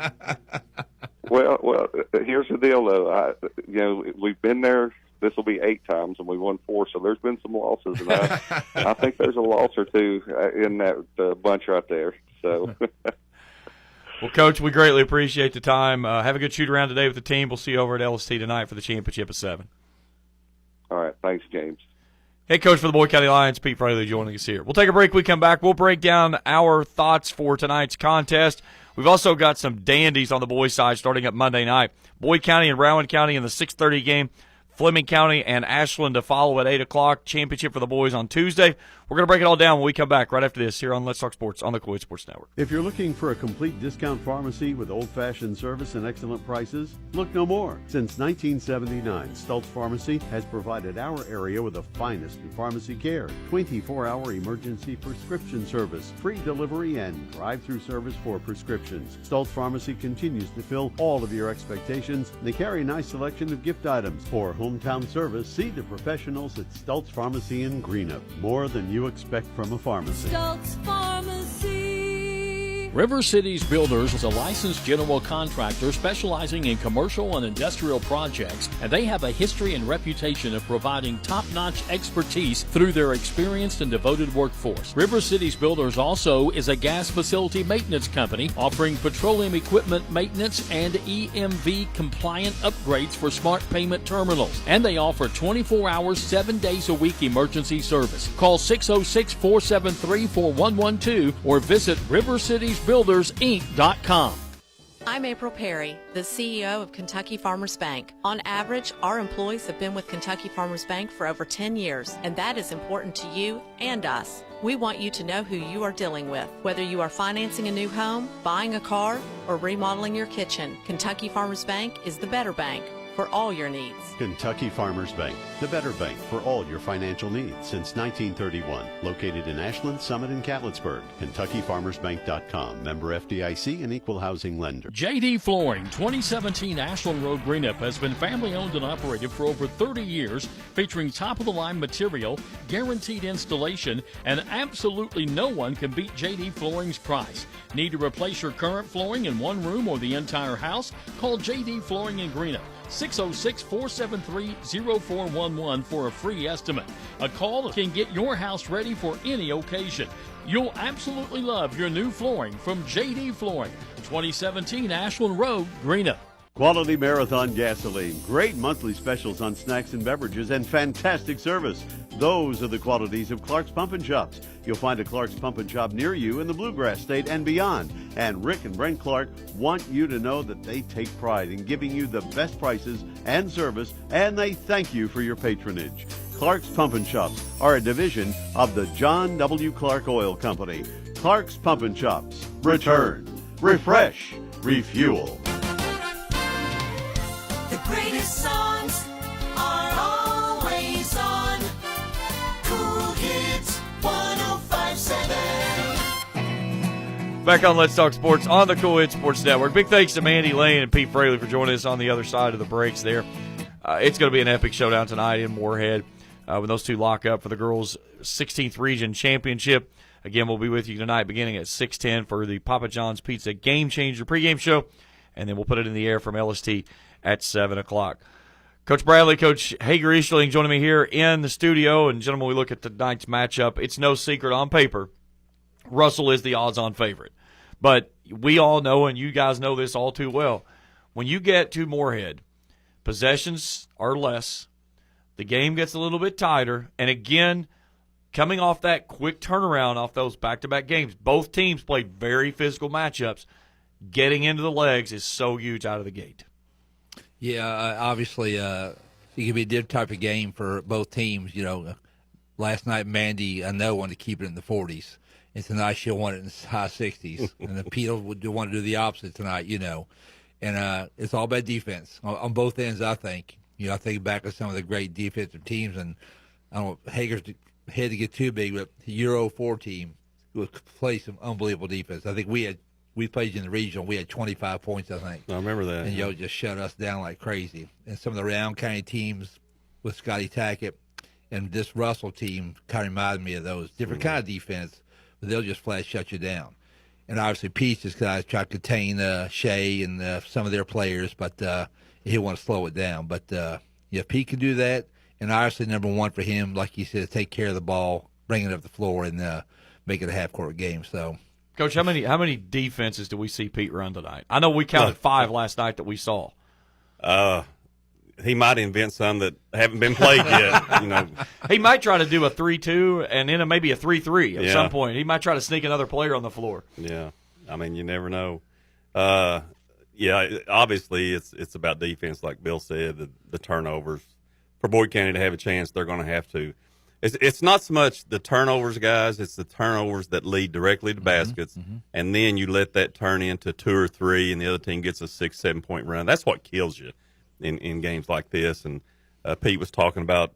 Well, here's the deal, though. We've been there. This will be 8 times, and we won 4. So there's been some losses, and I think there's a loss or 2 in that bunch right there. So. Well, Coach, we greatly appreciate the time. Have a good shoot-around today with the team. We'll see you over at LST tonight for the championship at 7. All right. Thanks, James. Head coach for the Boyd County Lions, Pete Fraley, joining us here. We'll take a break. We come back. We'll break down our thoughts for tonight's contest. We've also got some dandies on the boys' side starting up Monday night. Boyd County and Rowan County in the 6:30 game. Fleming County and Ashland to follow at 8 o'clock. Championship for the boys on Tuesday. We're going to break it all down when we come back right after this here on Let's Talk Sports on the Kool Sports Network. If you're looking for a complete discount pharmacy with old-fashioned service and excellent prices, look no more. Since 1979, Stultz Pharmacy has provided our area with the finest in pharmacy care, 24-hour emergency prescription service, free delivery, and drive-through service for prescriptions. Stultz Pharmacy continues to fill all of your expectations. They carry a nice selection of gift items. For hometown service, see the professionals at Stultz Pharmacy in Greenup. More than you expect from a pharmacy. Stultz Pharmacy. River Cities Builders is a licensed general contractor specializing in commercial and industrial projects, and they have a history and reputation of providing top-notch expertise through their experienced and devoted workforce. River Cities Builders also is a gas facility maintenance company offering petroleum equipment maintenance and EMV compliant upgrades for smart payment terminals, and they offer 24 hours, 7 days a week emergency service. Call 606-473-4112 or visit rivercitiesbuildersinc.com. I'm April Perry, the CEO of Kentucky Farmers Bank. On average, our employees have been with Kentucky Farmers Bank for over 10 years, and that is important to you and us. We want you to know who you are dealing with. Whether you are financing a new home, buying a car, or remodeling your kitchen, Kentucky Farmers Bank is the better bank for all your needs. Kentucky Farmers Bank, the better bank for all your financial needs since 1931. Located in Ashland, Summit, and Catlettsburg. KentuckyFarmersBank.com. Member FDIC and equal housing lender. JD Flooring, 2017 Ashland Road, Greenup, has been family owned and operated for over 30 years, featuring top-of-the-line material, guaranteed installation, and absolutely no one can beat JD Flooring's price. Need to replace your current flooring in one room or the entire house? Call JD Flooring in Greenup. 606-473-0411 for a free estimate. A call can get your house ready for any occasion. You'll absolutely love your new flooring from JD Flooring, 2017 Ashland Road, Greenup. Quality Marathon gasoline, great monthly specials on snacks and beverages, and fantastic service. Those are the qualities of Clark's Pump and Shops. You'll find a Clark's Pump and Shop near you in the Bluegrass State and beyond. And Rick and Brent Clark want you to know that they take pride in giving you the best prices and service, and they thank you for your patronage. Clark's Pump and Shops are a division of the John W. Clark Oil Company. Clark's Pump and Shops. Return, refresh, refuel. The greatest songs are always on Kool Kids 105.7. Back on Let's Talk Sports on the Kool Sports Network. Big thanks to Mandy, Layne, and Pete Fraley for joining us on the other side of the breaks there. It's going to be an epic showdown tonight in Moorhead when those two lock up for the girls' 16th Region Championship. Again, we'll be with you tonight beginning at 6:10 for the Papa John's Pizza Game Changer pregame show, and then we'll put it in the air from LST at 7 o'clock. Coach Bradley, Coach Hager, Easterling joining me here in the studio. And, gentlemen, we look at tonight's matchup. It's no secret on paper, Russell is the odds-on favorite. But we all know, and you guys know this all too well, when you get to Moorhead, possessions are less, the game gets a little bit tighter, and again, coming off that quick turnaround off those back-to-back games, both teams played very physical matchups. Getting into the legs is so huge out of the gate. Yeah, obviously, it can be a different type of game for both teams. Last night Mandy, I know, wanted to keep it in the 40s, and tonight she'll want it in the high 60s. And then Pete would want to do the opposite tonight, And it's all about defense on both ends, I think. I think back to some of the great defensive teams, and I don't know, Hager's head to get too big, but the Euro 4 team would play some unbelievable defense. I think we played in the regional. We had 25 points, I think. I remember that. And just shut us down like crazy. And some of the Round County teams with Scotty Tackett and this Russell team kind of reminded me of those. Different kind of defense, but they'll just flat shut you down. And obviously Pete's guys try to contain Shea and some of their players, but he'll want to slow it down. But Pete can do that. And obviously number one for him, like you said, take care of the ball, bring it up the floor, and make it a half-court game. So, Coach, how many defenses do we see Pete run tonight? I know we counted 5 last night that we saw. He might invent some that haven't been played yet. He might try to do a 3-2 and then maybe a 3-3 at some point. He might try to sneak another player on the floor. Yeah, I mean, you never know. Obviously it's about defense, like Bill said. The turnovers for Boyd County to have a chance, they're going to have to. It's not so much the turnovers, guys. It's the turnovers that lead directly to baskets, and then you let that turn into 2 or 3, and the other team gets a 6-7 point run. That's what kills you in games like this. And Pete was talking about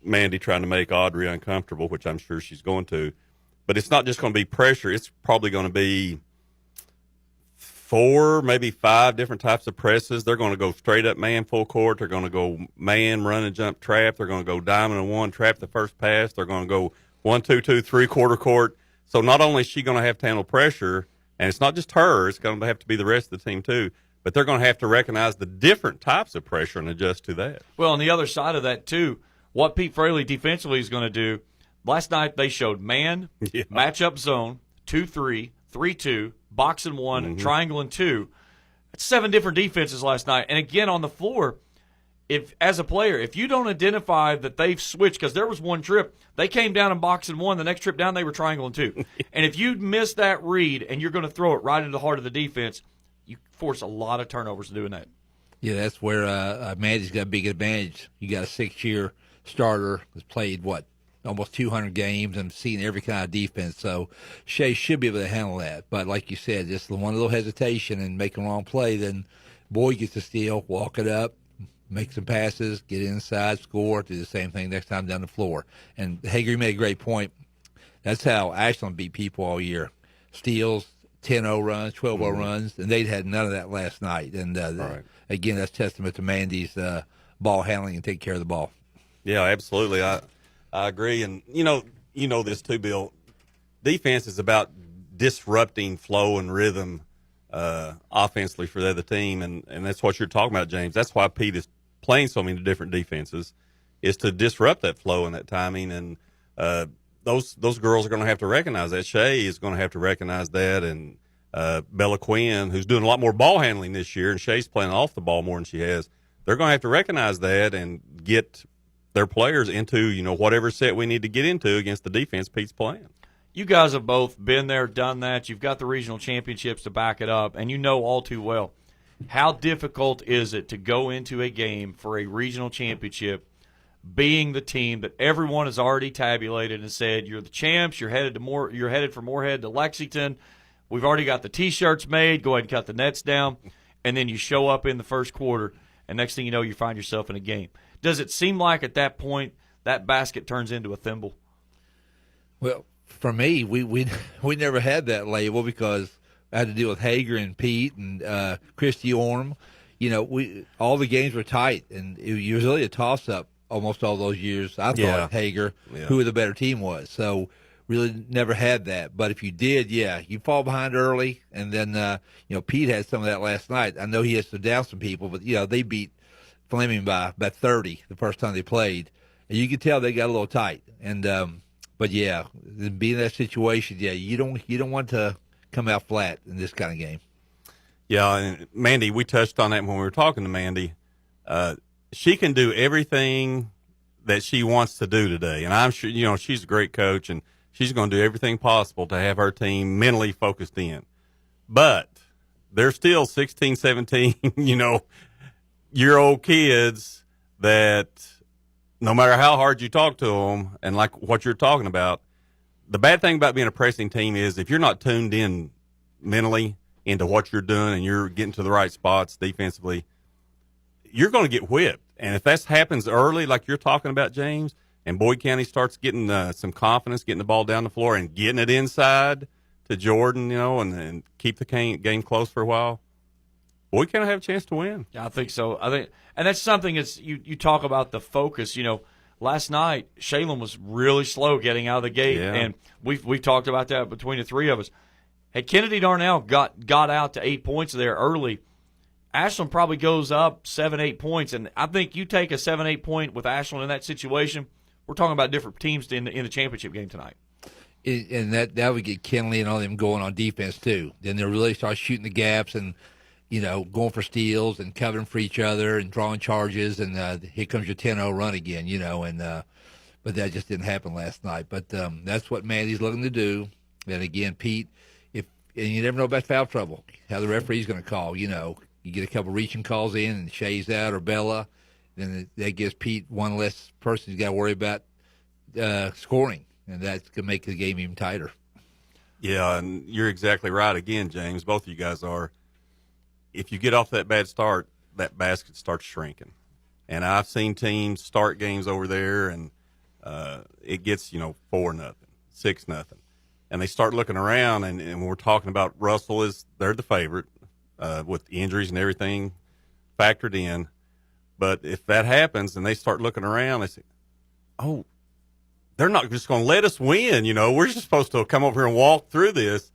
Mandy trying to make Audrey uncomfortable, which I'm sure she's going to. But it's not just going to be pressure. It's probably going to be 4, maybe 5 different types of presses. They're going to go straight up man full court. They're going to go man, run and jump trap. They're going to go diamond and 1, trap the first pass. They're going to go 1-2-2, 3/4 court. So not only is she going to have to handle pressure, and it's not just her, it's going to have to be the rest of the team too, but they're going to have to recognize the different types of pressure and adjust to that. Well, on the other side of that too, what Pete Fraley defensively is going to do, last night they showed man, matchup zone, 2-3, 3-2, box and 1, triangle and 2. That's 7 different defenses last night. And again, on the floor, as a player, if you don't identify that they've switched, because there was one trip, they came down in box and 1, the next trip down they were triangle and 2. And if you miss that read and you're going to throw it right into the heart of the defense, you force a lot of turnovers doing that. Yeah, that's where Mandy's got a big advantage. You got a 6-year starter that's played, almost 200 games and seen every kind of defense. So Shea should be able to handle that. But like you said, just one little hesitation and make a wrong play, then Boyd gets to steal, walk it up, make some passes, get inside, score, do the same thing next time down the floor. And Hager made a great point. That's how Ashland beat people all year. Steals, 10-0 runs, 12-0 runs, and they'd had none of that last night. And, again, that's testament to Mandy's ball handling and taking care of the ball. Yeah, absolutely. I agree. And, you know this too, Bill. Defense is about disrupting flow and rhythm offensively for the other team, and that's what you're talking about, James. That's why Pete is playing so many different defenses, is to disrupt that flow and that timing. And those girls are going to have to recognize that. Shea is going to have to recognize that, and Bella Quinn, who's doing a lot more ball handling this year, and Shea's playing off the ball more than she has. They're going to have to recognize that and get their players into, whatever set we need to get into against the defense Pete's playing. You guys have both been there, done that. You've got the regional championships to back it up, and you know all too well how difficult is it to go into a game for a regional championship being the team that everyone has already tabulated and said, you're the champs, you're headed for Moorhead to Lexington. We've already got the T-shirts made. Go ahead and cut the nets down. And then you show up in the first quarter, and next thing you know, you find yourself in a game. Does it seem like at that point that basket turns into a thimble? Well, for me, we never had that label because I had to deal with Hager and Pete and Christy Orm. All the games were tight, and it was really a toss-up almost all those years. I thought Hager, who the better team was. So really never had that. But if you did, you fall behind early, and then Pete had some of that last night. I know he has to down some people, but they beat Fleming by about 30 the first time they played, and you could tell they got a little tight. And but being in that situation, you don't want to come out flat in this kind of game. Yeah, and Mandy, we touched on that when we were talking to Mandy. She can do everything that she wants to do today. And I'm sure, she's a great coach, and she's going to do everything possible to have her team mentally focused in. But they're still 16, 17, year-old kids that no matter how hard you talk to them, and like what you're talking about, the bad thing about being a pressing team is if you're not tuned in mentally into what you're doing and you're getting to the right spots defensively, you're going to get whipped. And if that happens early, like you're talking about, James, and Boyd County starts getting some confidence, getting the ball down the floor and getting it inside to Jordan, and keep the game close for a while, Boyd County have a chance to win. Yeah, I think so. And that's something you talk about the focus. Last night Shaylin was really slow getting out of the gate, and we've talked about that between the three of us. Had Kennedy Darnell got out to 8 points there early, Ashland probably goes up 7-8 points, and I think you take a 7-8 point with Ashland in that situation, we're talking about different teams in the championship game tonight. And that would get Kenley and all them going on defense too. Then they'll really start shooting the gaps and going for steals and covering for each other and drawing charges, and here comes your 10-0 run again, but that just didn't happen last night. But that's what Mandy's looking to do. And again, Pete, and you never know about foul trouble, how the referee's going to call. You get a couple reaching calls in and Shay's out or Bella, then that gives Pete one less person he's got to worry about scoring, and that's going to make the game even tighter. Yeah, and you're exactly right again, James. Both of you guys are. If you get off that bad start, that basket starts shrinking. And I've seen teams start games over there, and it gets, 4-0, 6-0. And they start looking around, and we're talking about Russell they're the favorite with injuries and everything factored in. But if that happens and they start looking around, they say, oh, they're not just going to let us win. We're just supposed to come over here and walk through this.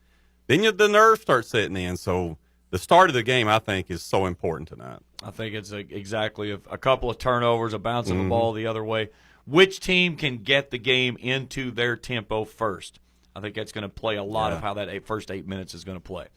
Then the nerves start setting in. So the start of the game, I think, is so important tonight. I think it's exactly a couple of turnovers, a bounce of the ball the other way. Which team can get the game into their tempo first? I think that's going to play a lot of how that first 8 minutes is going to play.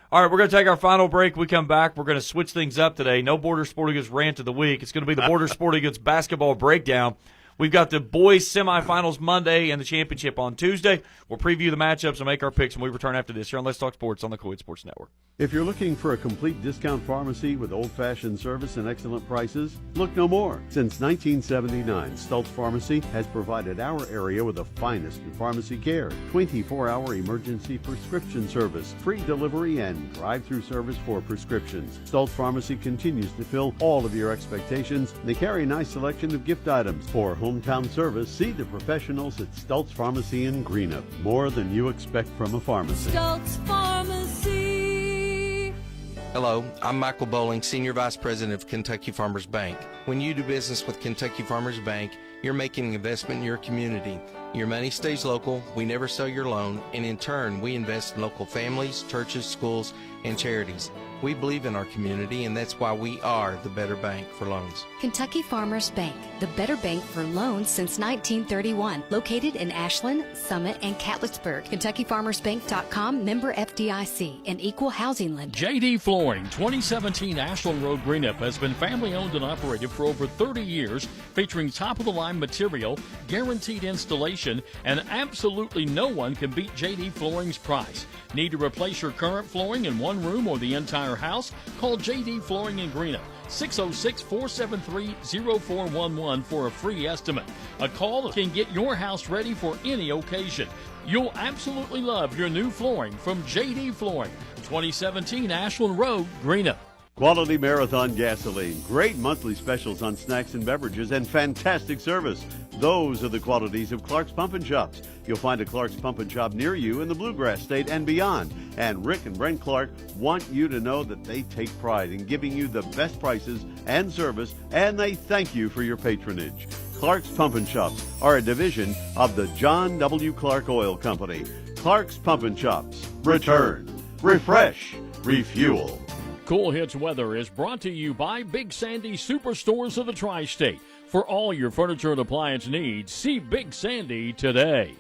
All right, we're going to take our final break. We come back. We're going to switch things up today. No Border Sporting Goods rant of the week. It's going to be the Border Sporting Goods basketball breakdown. We've got the boys semifinals Monday and the championship on Tuesday. We'll preview the matchups and make our picks when we return after this here on Let's Talk Sports on the Kool Sports Network. If you're looking for a complete discount pharmacy with old-fashioned service and excellent prices, look no more. Since 1979, Stultz Pharmacy has provided our area with the finest in pharmacy care, 24-hour emergency prescription service, free delivery, and drive-through service for prescriptions. Stultz Pharmacy continues to fill all of your expectations. They carry a nice selection of gift items. For hometown service, see the professionals at Stultz Pharmacy in Greenup. More than you expect from a pharmacy. Stultz Pharmacy. Hello, I'm Michael Bowling, Senior Vice President of Kentucky Farmers Bank. When you do business with Kentucky Farmers Bank, you're making an investment in your community. Your money stays local, we never sell your loan, and in turn, we invest in local families, churches, schools, and charities. We believe in our community, and that's why we are the better bank for loans. Kentucky Farmers Bank, the better bank for loans since 1931. Located in Ashland, Summit, and Catlettsburg. KentuckyFarmersBank.com, member FDIC, an equal housing lender. JD Flooring, 2017 Ashland Road, Greenup, has been family owned and operated for over 30 years, featuring top-of-the-line material, guaranteed installation, and absolutely no one can beat JD Flooring's price. Need to replace your current flooring in one room or the entire house? Call JD Flooring in Greenup, 606-473-0411 for a free estimate. A call that can get your house ready for any occasion. You'll absolutely love your new flooring from JD Flooring, 2017 Ashland Road, Greenup. Quality Marathon gasoline, great monthly specials on snacks and beverages, and fantastic service. Those are the qualities of Clark's Pump and Shops. You'll find a Clark's Pump and Shop near you in the Bluegrass State and beyond. And Rick and Brent Clark want you to know that they take pride in giving you the best prices and service, and they thank you for your patronage. Clark's Pump and Shops are a division of the John W. Clark Oil Company. Clark's Pump and Shops. Return, refresh, refuel. Kool Hits weather is brought to you by Big Sandy Superstores of the Tri-State. For all your furniture and appliance needs, see Big Sandy today.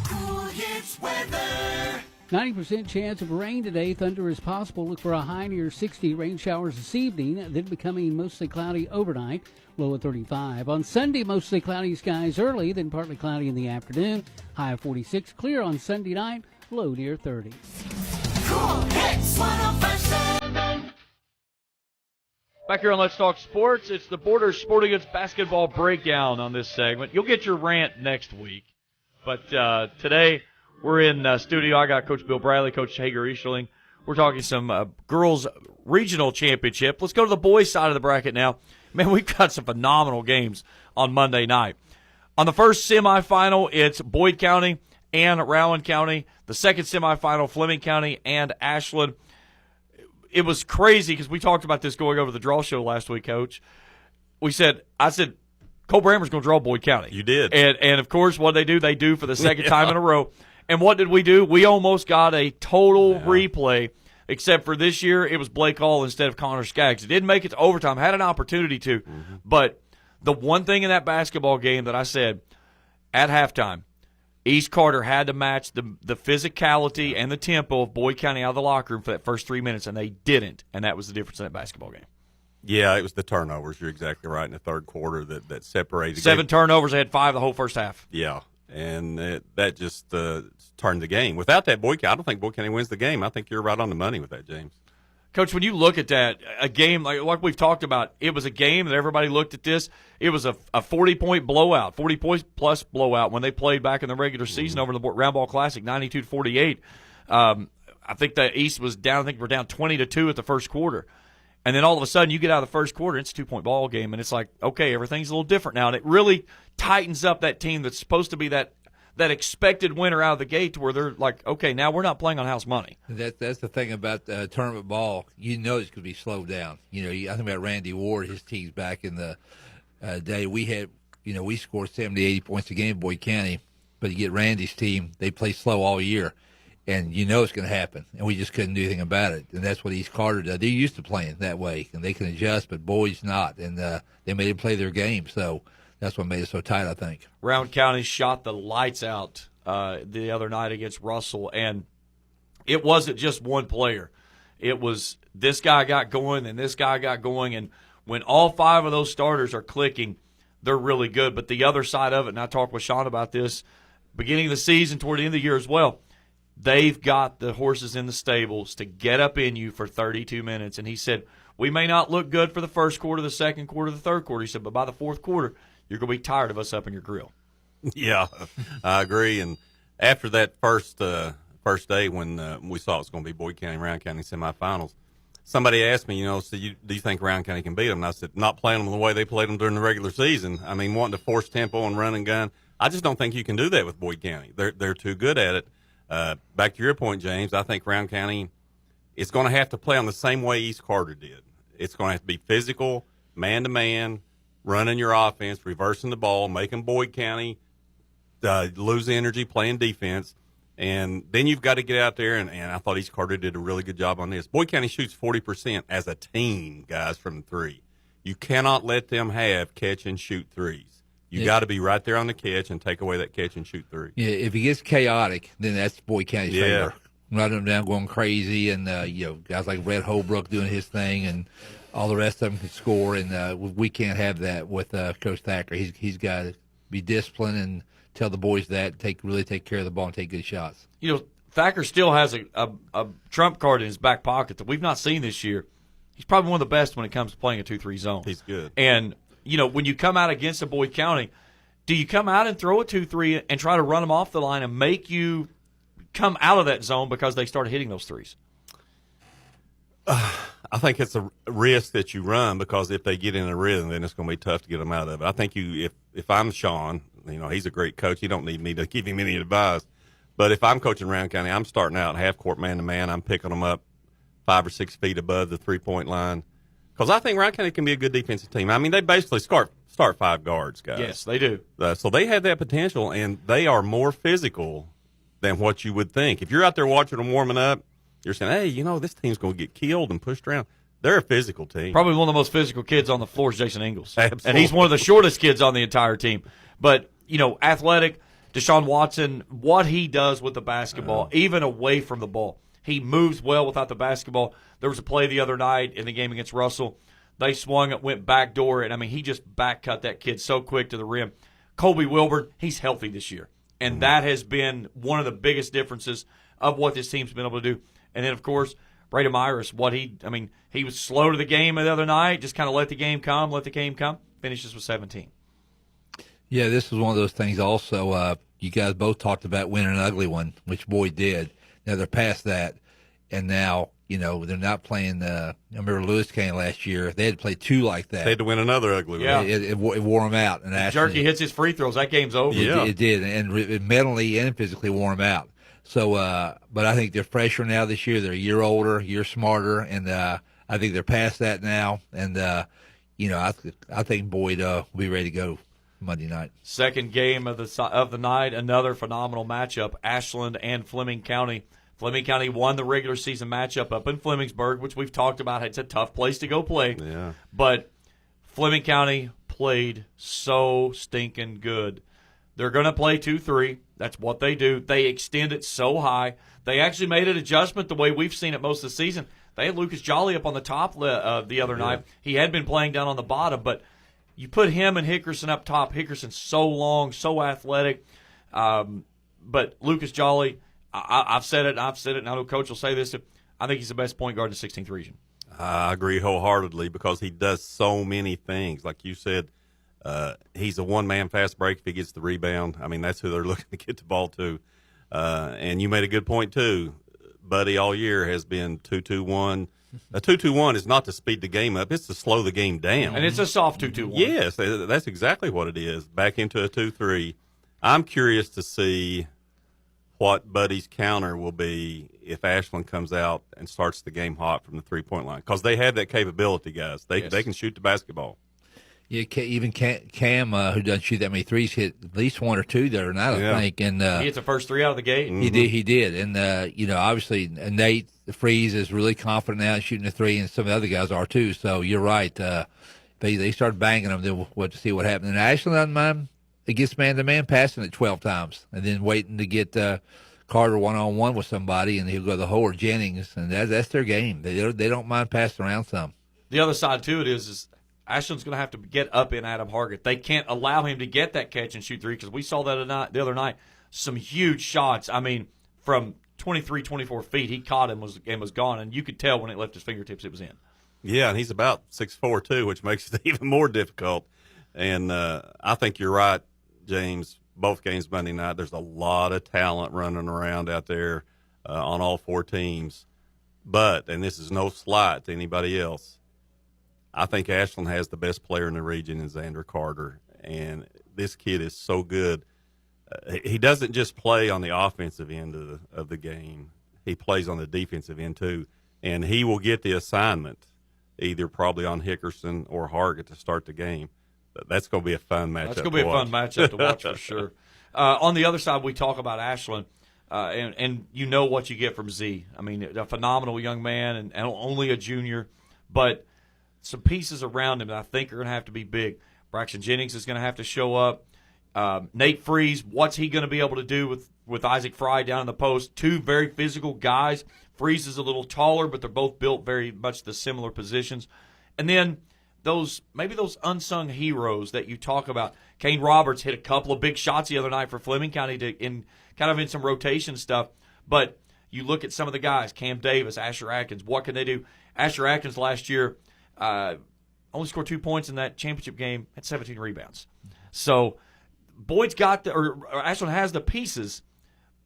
Kool Hits weather. 90% chance of rain today. Thunder is possible. Look for a high near 60. Rain showers this evening, then becoming mostly cloudy overnight. Low at 35. On Sunday, mostly cloudy skies early, then partly cloudy in the afternoon. High of 46. Clear on Sunday night. Low near 30. Cool Hits 105.7. Back here on Let's Talk Sports, it's the Borders Sporting Goods basketball breakdown on this segment. You'll get your rant next week. But today we're in studio. I got Coach Bill Bradley, Coach Hager Easterling. We're talking some girls' regional championship. Let's go to the boys' side of the bracket now. Man, we've got some phenomenal games on Monday night. On the first semifinal, it's Boyd County and Rowan County. The second semifinal, Fleming County and Ashland. It was crazy because we talked about this going over the draw show last week, Coach. I said, Cole Brammer's going to draw Boyd County. You did. And of course, what they do for the second time in a row. And what did we do? We almost got a total replay, except for this year it was Blake Hall instead of Connor Skaggs. It didn't make it to overtime, had an opportunity to. Mm-hmm. But the one thing in that basketball game that I said at halftime, East Carter had to match the physicality and the tempo of Boyd County out of the locker room for that first 3 minutes, and they didn't. And that was the difference in that basketball game. Yeah, it was the turnovers. You're exactly right in the third quarter that separated. 7 turnovers. They had 5 the whole first half. Yeah, and that just turned the game. Without that, I don't think Boyd County wins the game. I think you're right on the money with that, James. Coach, when you look at that, a game like we've talked about, it was a game that everybody looked at this. It was a 40-point blowout, 40-point-plus blowout when they played back in the regular season over the Round Ball Classic, 92-48. I think the East was down. I think we're down 20-2 at the first quarter. And then all of a sudden you get out of the first quarter, it's a 2-point ball game, and it's like, okay, everything's a little different now. And it really tightens up that team that's supposed to be that expected winner out of the gate to where they're like, okay, now we're not playing on house money. That's the thing about tournament ball. You know it's going to be slowed down. I think about Randy Ward, his team's back in the day. We had, we scored 70, 80 points a game in Boyd County, but you get Randy's team, they play slow all year. And it's going to happen, and we just couldn't do anything about it. And that's what East Carter does. They're used to playing that way, and they can adjust, but Boyd's not. And they made them play their game, so that's what made it so tight, I think. Round County shot the lights out the other night against Russell, and it wasn't just one player. It was this guy got going and this guy got going, and when all 5 of those starters are clicking, they're really good. But the other side of it, and I talked with Sean about this, beginning of the season, toward the end of the year as well, they've got the horses in the stables to get up in you for 32 minutes. And he said, we may not look good for the first quarter, the second quarter, the third quarter. He said, but by the fourth quarter, you're going to be tired of us up in your grill. Yeah, I agree. And after that first day when we saw it was going to be Boyd County, Round County semifinals, somebody asked me, do you think Round County can beat them? And I said, not playing them the way they played them during the regular season. I mean, wanting to force tempo and run and gun. I just don't think you can do that with Boyd County. They're too good at it. Back to your point, James, I think Round County is going to have to play on the same way East Carter did. It's going to have to be physical, man-to-man, running your offense, reversing the ball, making Boyd County lose energy, playing defense. And then you've got to get out there, and I thought East Carter did a really good job on this. Boyd County shoots 40% as a team, guys, from 3. You cannot let them have catch-and-shoot threes. You got to be right there on the catch and take away that catch-and-shoot 3. Yeah, if it gets chaotic, then that's Boyd County's favor. Running them down, going crazy, and guys like Red Holbrook doing his thing, and all the rest of them can score. And we can't have that with Coach Thacker. He's got to be disciplined and tell the boys that really take care of the ball and take good shots. Thacker still has a trump card in his back pocket that we've not seen this year. He's probably one of the best when it comes to playing a 2-3 zone. He's good. And when you come out against a Boyd County, do you come out and throw a 2-3 and try to run them off the line and make you come out of that zone because they started hitting those threes? I think it's a risk that you run because if they get in a rhythm, then it's going to be tough to get them out of it. I think if I'm Sean, he's a great coach. He don't need me to give him any advice. But if I'm coaching Round County, I'm starting out half-court man-to-man. I'm picking them up 5 or 6 feet above the three-point line. Because I think Round County can be a good defensive team. I mean, they basically start 5 guards, guys. Yes, they do. So they have that potential, and they are more physical than what you would think. If you're out there watching them warming up, you're saying, hey, this team's going to get killed and pushed around. They're a physical team. Probably one of the most physical kids on the floor is Jason Ingles. Absolutely. And he's one of the shortest kids on the entire team. But, athletic, Deshaun Watson, what he does with the basketball, even away from the ball. He moves well without the basketball. There was a play the other night in the game against Russell. They swung it, went backdoor, and, he just back-cut that kid so quick to the rim. Colby Wilburn, he's healthy this year, and that has been one of the biggest differences of what this team's been able to do. And then, of course, Brady Myers, he was slow to the game the other night, just kind of let the game come, finishes with 17. Yeah, this was one of those things also. You guys both talked about winning an ugly one, which Boyd did. Now they're past that, and now, they're not playing I remember Lewis came last year. They had to play two like that. They had to win another ugly one. Yeah. It wore them out. And Jerky hits his free throws. That game's over. It did, and it mentally and physically wore them out. So, but I think they're fresher now this year. They're a year older, a year smarter, and I think they're past that now. And, I think Boyd will be ready to go Monday night. Second game of the night, another phenomenal matchup, Ashland and Fleming County. Fleming County won the regular season matchup up in Flemingsburg, which we've talked about. It's a tough place to go play. Yeah. But Fleming County played so stinking good. They're going to play 2-3. That's what they do. They extend it so high. They actually made an adjustment the way we've seen it most of the season. They had Lucas Jolly up on the top the other night. He had been playing down on the bottom, but you put him and Hickerson up top. Hickerson's so long, so athletic. But Lucas Jolly, I've said it, and I know Coach will say this. I think he's the best point guard in the 16th region. I agree wholeheartedly because he does so many things. Like you said, he's a one-man fast break if he gets the rebound. That's who they're looking to get the ball to. And you made a good point, too. Buddy all year has been 2-2-1. A 2-2-1 is not to speed the game up. It's to slow the game down. And it's a soft 2-2-1. Yes, that's exactly what it is. Back into a 2-3. I'm curious to see what Buddy's counter will be if Ashland comes out and starts the game hot from the three-point line. Because they have that capability, guys. They can shoot the basketball. Yeah, even Cam, who doesn't shoot that many threes, hit at least one or two the other night, I think. And he hit the first three out of the gate. Mm-hmm. He did. And, obviously Nate Freeze is really confident now in shooting the three, and some of the other guys are too. So you're right. They started banging them to see what happened. And Ashland doesn't mind. It gets man-to-man passing it 12 times and then waiting to get Carter one-on-one with somebody, and he'll go to the hole or Jennings, and that's their game. They don't mind passing around some. The other side to it is Ashland's going to have to get up in Adam Hargett. They can't allow him to get that catch-and-shoot three because we saw that the other night. Some huge shots. From 23, 24 feet, he caught him and was gone, and you could tell when it left his fingertips it was in. Yeah, and he's about 6'4", too, which makes it even more difficult. And I think you're right, James. Both games Monday night, there's a lot of talent running around out there on all four teams. But, and this is no slight to anybody else, I think Ashland has the best player in the region in Xander Carter. And this kid is so good. He doesn't just play on the offensive end of the game. He plays on the defensive end, too. And he will get the assignment either probably on Hickerson or Hargett to start the game. That's going to be a fun matchup. That's going to be a fun matchup to watch for sure. On the other side, we talk about Ashland, and you know what you get from Z. A phenomenal young man and only a junior, but some pieces around him that I think are going to have to be big. Braxton Jennings is going to have to show up. Nate Freeze, what's he going to be able to do with Isaac Fry down in the post? Two very physical guys. Freeze is a little taller, but they're both built very much the similar positions. And then those unsung heroes that you talk about. Kane Roberts hit a couple of big shots the other night for Fleming County in some rotation stuff. But you look at some of the guys, Cam Davis, Asher Atkins, what can they do? Asher Atkins last year only scored 2 points in that championship game, had 17 rebounds. So Boyd's got Ashland has the pieces,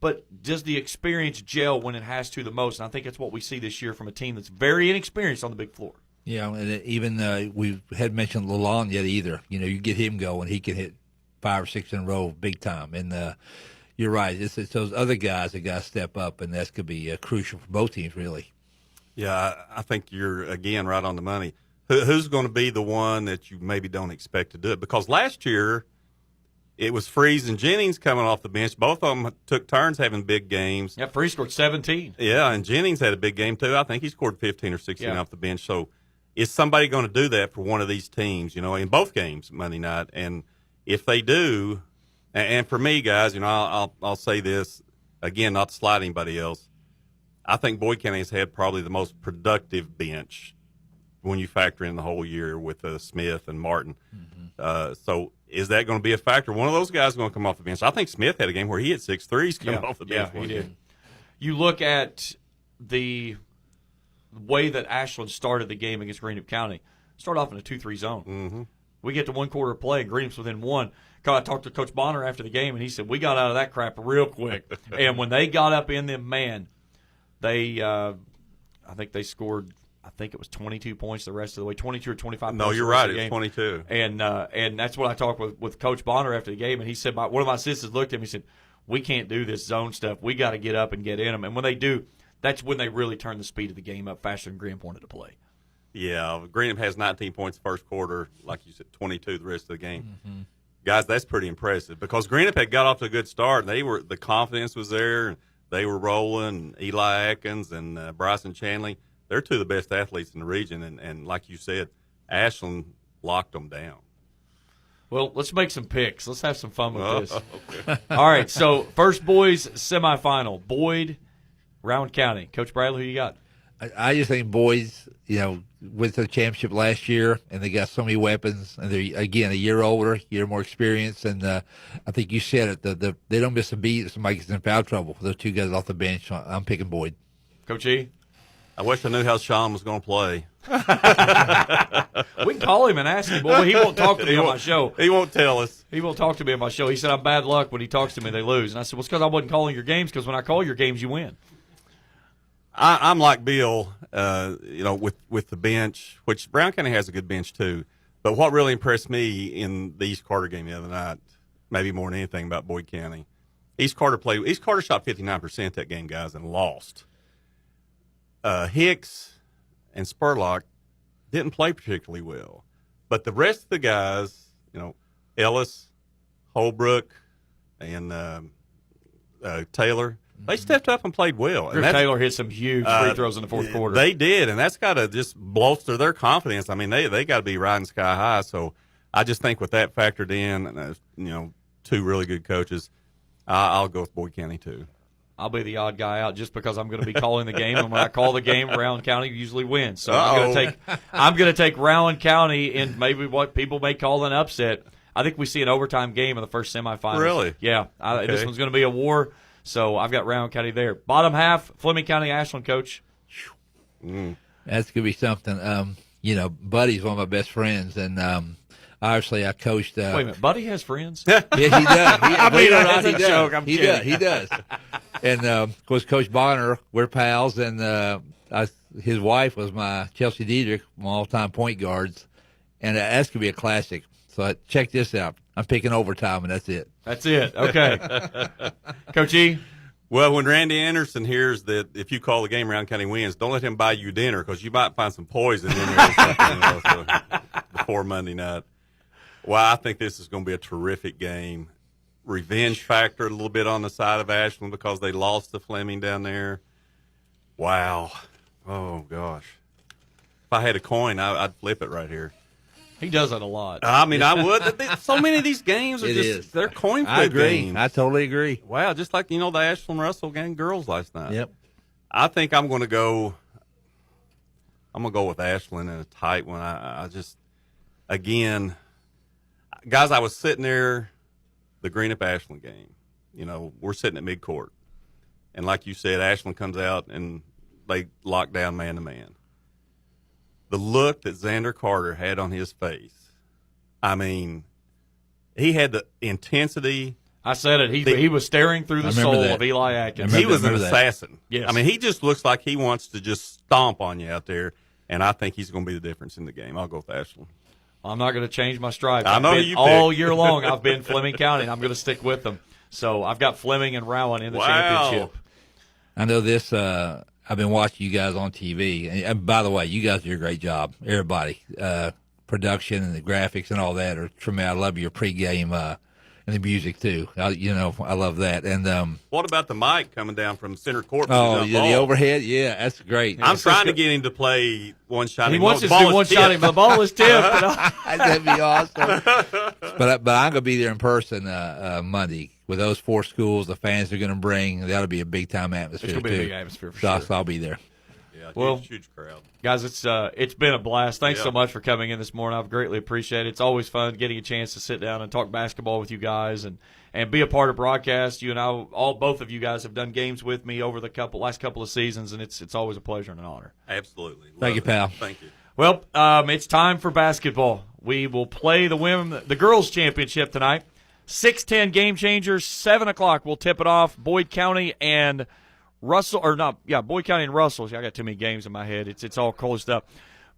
but does the experience gel when it has to the most? And I think that's what we see this year from a team that's very inexperienced on the big floor. Yeah, and even we hadn't mentioned Lalonde yet either. You get him going, he can hit 5 or 6 in a row big time. And you're right, it's those other guys that got to step up, and that's going to be crucial for both teams, really. Yeah, I think you're, again, right on the money. Who's going to be the one that you maybe don't expect to do it? Because last year it was Freeze and Jennings coming off the bench. Both of them took turns having big games. Yeah, Freeze scored 17. Yeah, and Jennings had a big game, too. I think he scored 15 or 16 off the bench. So is somebody going to do that for one of these teams, in both games Monday night? And if they do, And for me, guys, I'll say this again, not to slide anybody else. I think Boyd County has had probably the most productive bench when you factor in the whole year with Smith and Martin. So is that going to be a factor? One of those guys is going to come off the bench. I think Smith had a game where he hit 6 threes coming off the bench. Yeah, he did. You look at the way that Ashland started the game against Greenup County. Start off in a 2-3 zone. Mm-hmm. We get to one quarter of play, and Greenup's within one. I talked to Coach Bonner after the game, and he said, we got out of that crap real quick. And when they got up in them, man, they I think they scored, I think it was 22 points the rest of the way, 22 or 25 points. No, you're right. It was 22. And that's what I talked with Coach Bonner after the game, and he said, one of my assistants looked at him and said, we can't do this zone stuff. We got to get up and get in them. And when they do, that's when they really turn the speed of the game up faster than Greenup wanted to play. Yeah, Greenup has 19 points first quarter, like you said, 22 the rest of the game. Mm-hmm. Guys, that's pretty impressive because Greenup had got off to a good start. The confidence was there. They were rolling. Eli Atkins and Bryson Chanley, they're two of the best athletes in the region. And like you said, Ashland locked them down. Well, let's make some picks. Let's have some fun with this. Okay. All right, so first boys semifinal, Boyd, Rowan County. Coach Bradley, who you got? I just think boys, with the championship last year, and they got so many weapons, and they're, again, a year older, year more experience, and I think you said it, they don't miss a beat if somebody gets in foul trouble. Those two guys off the bench, I'm picking Boyd. Coach E? I wish I knew how Sean was going to play. We can call him and ask him. Boy, he won't talk to me on my show. He won't tell us. He won't talk to me on my show. He said I'm bad luck when he talks to me. They lose, and I said, well, it's because I wasn't calling your games. Because when I call your games, you win. I'm like Bill, with the bench, which Brown County has a good bench too. But what really impressed me in the East Carter game the other night, maybe more than anything about Boyd County, East Carter shot 59% that game, guys, and lost. Hicks and Spurlock didn't play particularly well, but the rest of the guys, Ellis, Holbrook, and Taylor. They stepped up and played well. Griff Taylor hit some huge free throws in the fourth quarter. They did, and that's got to just bolster their confidence. I mean, they got to be riding sky high. So I just think with that factored in, two really good coaches, I'll go with Boyd County too. I'll be the odd guy out just because I'm going to be calling the game, and when I call the game, Rowan County usually wins. So I'm going to take Rowan County in maybe what people may call an upset. I think we see an overtime game in the first semifinals. Really? Yeah. Okay. This one's going to be a war. So I've got Rowan County there. Bottom half, Fleming County, Ashland, Coach. That's going to be something. Buddy's one of my best friends, and obviously I coached. Wait a minute, Buddy has friends? Yeah, he does. He does. He does. And, of course, Coach Bonner, we're pals, and his wife was my Chelsea Diedrich, my all-time point guards, and that's going to be a classic. So check this out. I'm picking overtime, and that's it. That's it. Okay. Coach E? Well, when Randy Anderson hears that if you call the game, Round County wins, don't let him buy you dinner because you might find some poison in there or something before Monday night. Well, I think this is going to be a terrific game. Revenge factor a little bit on the side of Ashland because they lost to Fleming down there. Wow. Oh, gosh. If I had a coin, I'd flip it right here. He does that a lot. I mean, I would. So many of these games are they're coin flip games. I totally agree. Wow, just like, the Ashland-Russell gang girls last night. Yep. I think I'm going to go with Ashland in a tight one. I just, again, guys, I was sitting there, the Greenup-Ashland game. We're sitting at midcourt. And like you said, Ashland comes out and they lock down man-to-man. The look that Xander Carter had on his face, I mean, he had the intensity. I said it. He was staring through the soul of Eli Atkins. He was an assassin. Yes. I mean, he just looks like he wants to just stomp on you out there, and I think he's going to be the difference in the game. I'll go with Ashland. I'm not going to change my stripes. I know you all year long. I've been Fleming County, and I'm going to stick with them. So I've got Fleming and Rowan in the championship. I know this. I've been watching you guys on TV, and by the way, you guys do a great job. Everybody, production and the graphics and all that are tremendous. I love your pregame and the music too. I love that. And What about the mic coming down from center court? the overhead, yeah, that's great. I'm trying to get him to play one shot. He wants us to do one shot him. The ball is tipped. That'd be awesome. But I'm gonna be there in person Monday with those 4 schools. The fans are gonna bring. That'll be a big time atmosphere. It's gonna be a big atmosphere for sure. So I'll be there. Yeah, Well, huge crowd. Guys, it's been a blast. Thanks so much for coming in this morning. I've greatly appreciated it. It's always fun getting a chance to sit down and talk basketball with you guys and be a part of broadcast. You and I, both of you guys have done games with me over the last couple of seasons, and it's always a pleasure and an honor. Absolutely. Thank you, pal. Thank you. Well, it's time for basketball. We will play the girls' championship tonight. 6:10 game changer, 7 o'clock. We'll tip it off. Boyd County and Boyd County and Russell. I got too many games in my head. It's all closed up.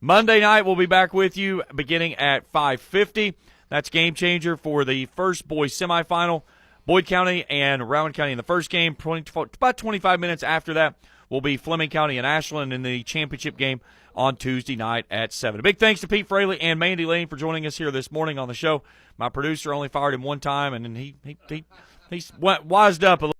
Monday night, we'll be back with you beginning at 5:50. That's game changer for the first boys semifinal. Boyd County and Rowan County in the first game. About 25 minutes after that will be Fleming County and Ashland in the championship game on Tuesday night at 7. A big thanks to Pete Fraley and Mandy Layne for joining us here this morning on the show. My producer only fired him one time, and then he's wised up a little.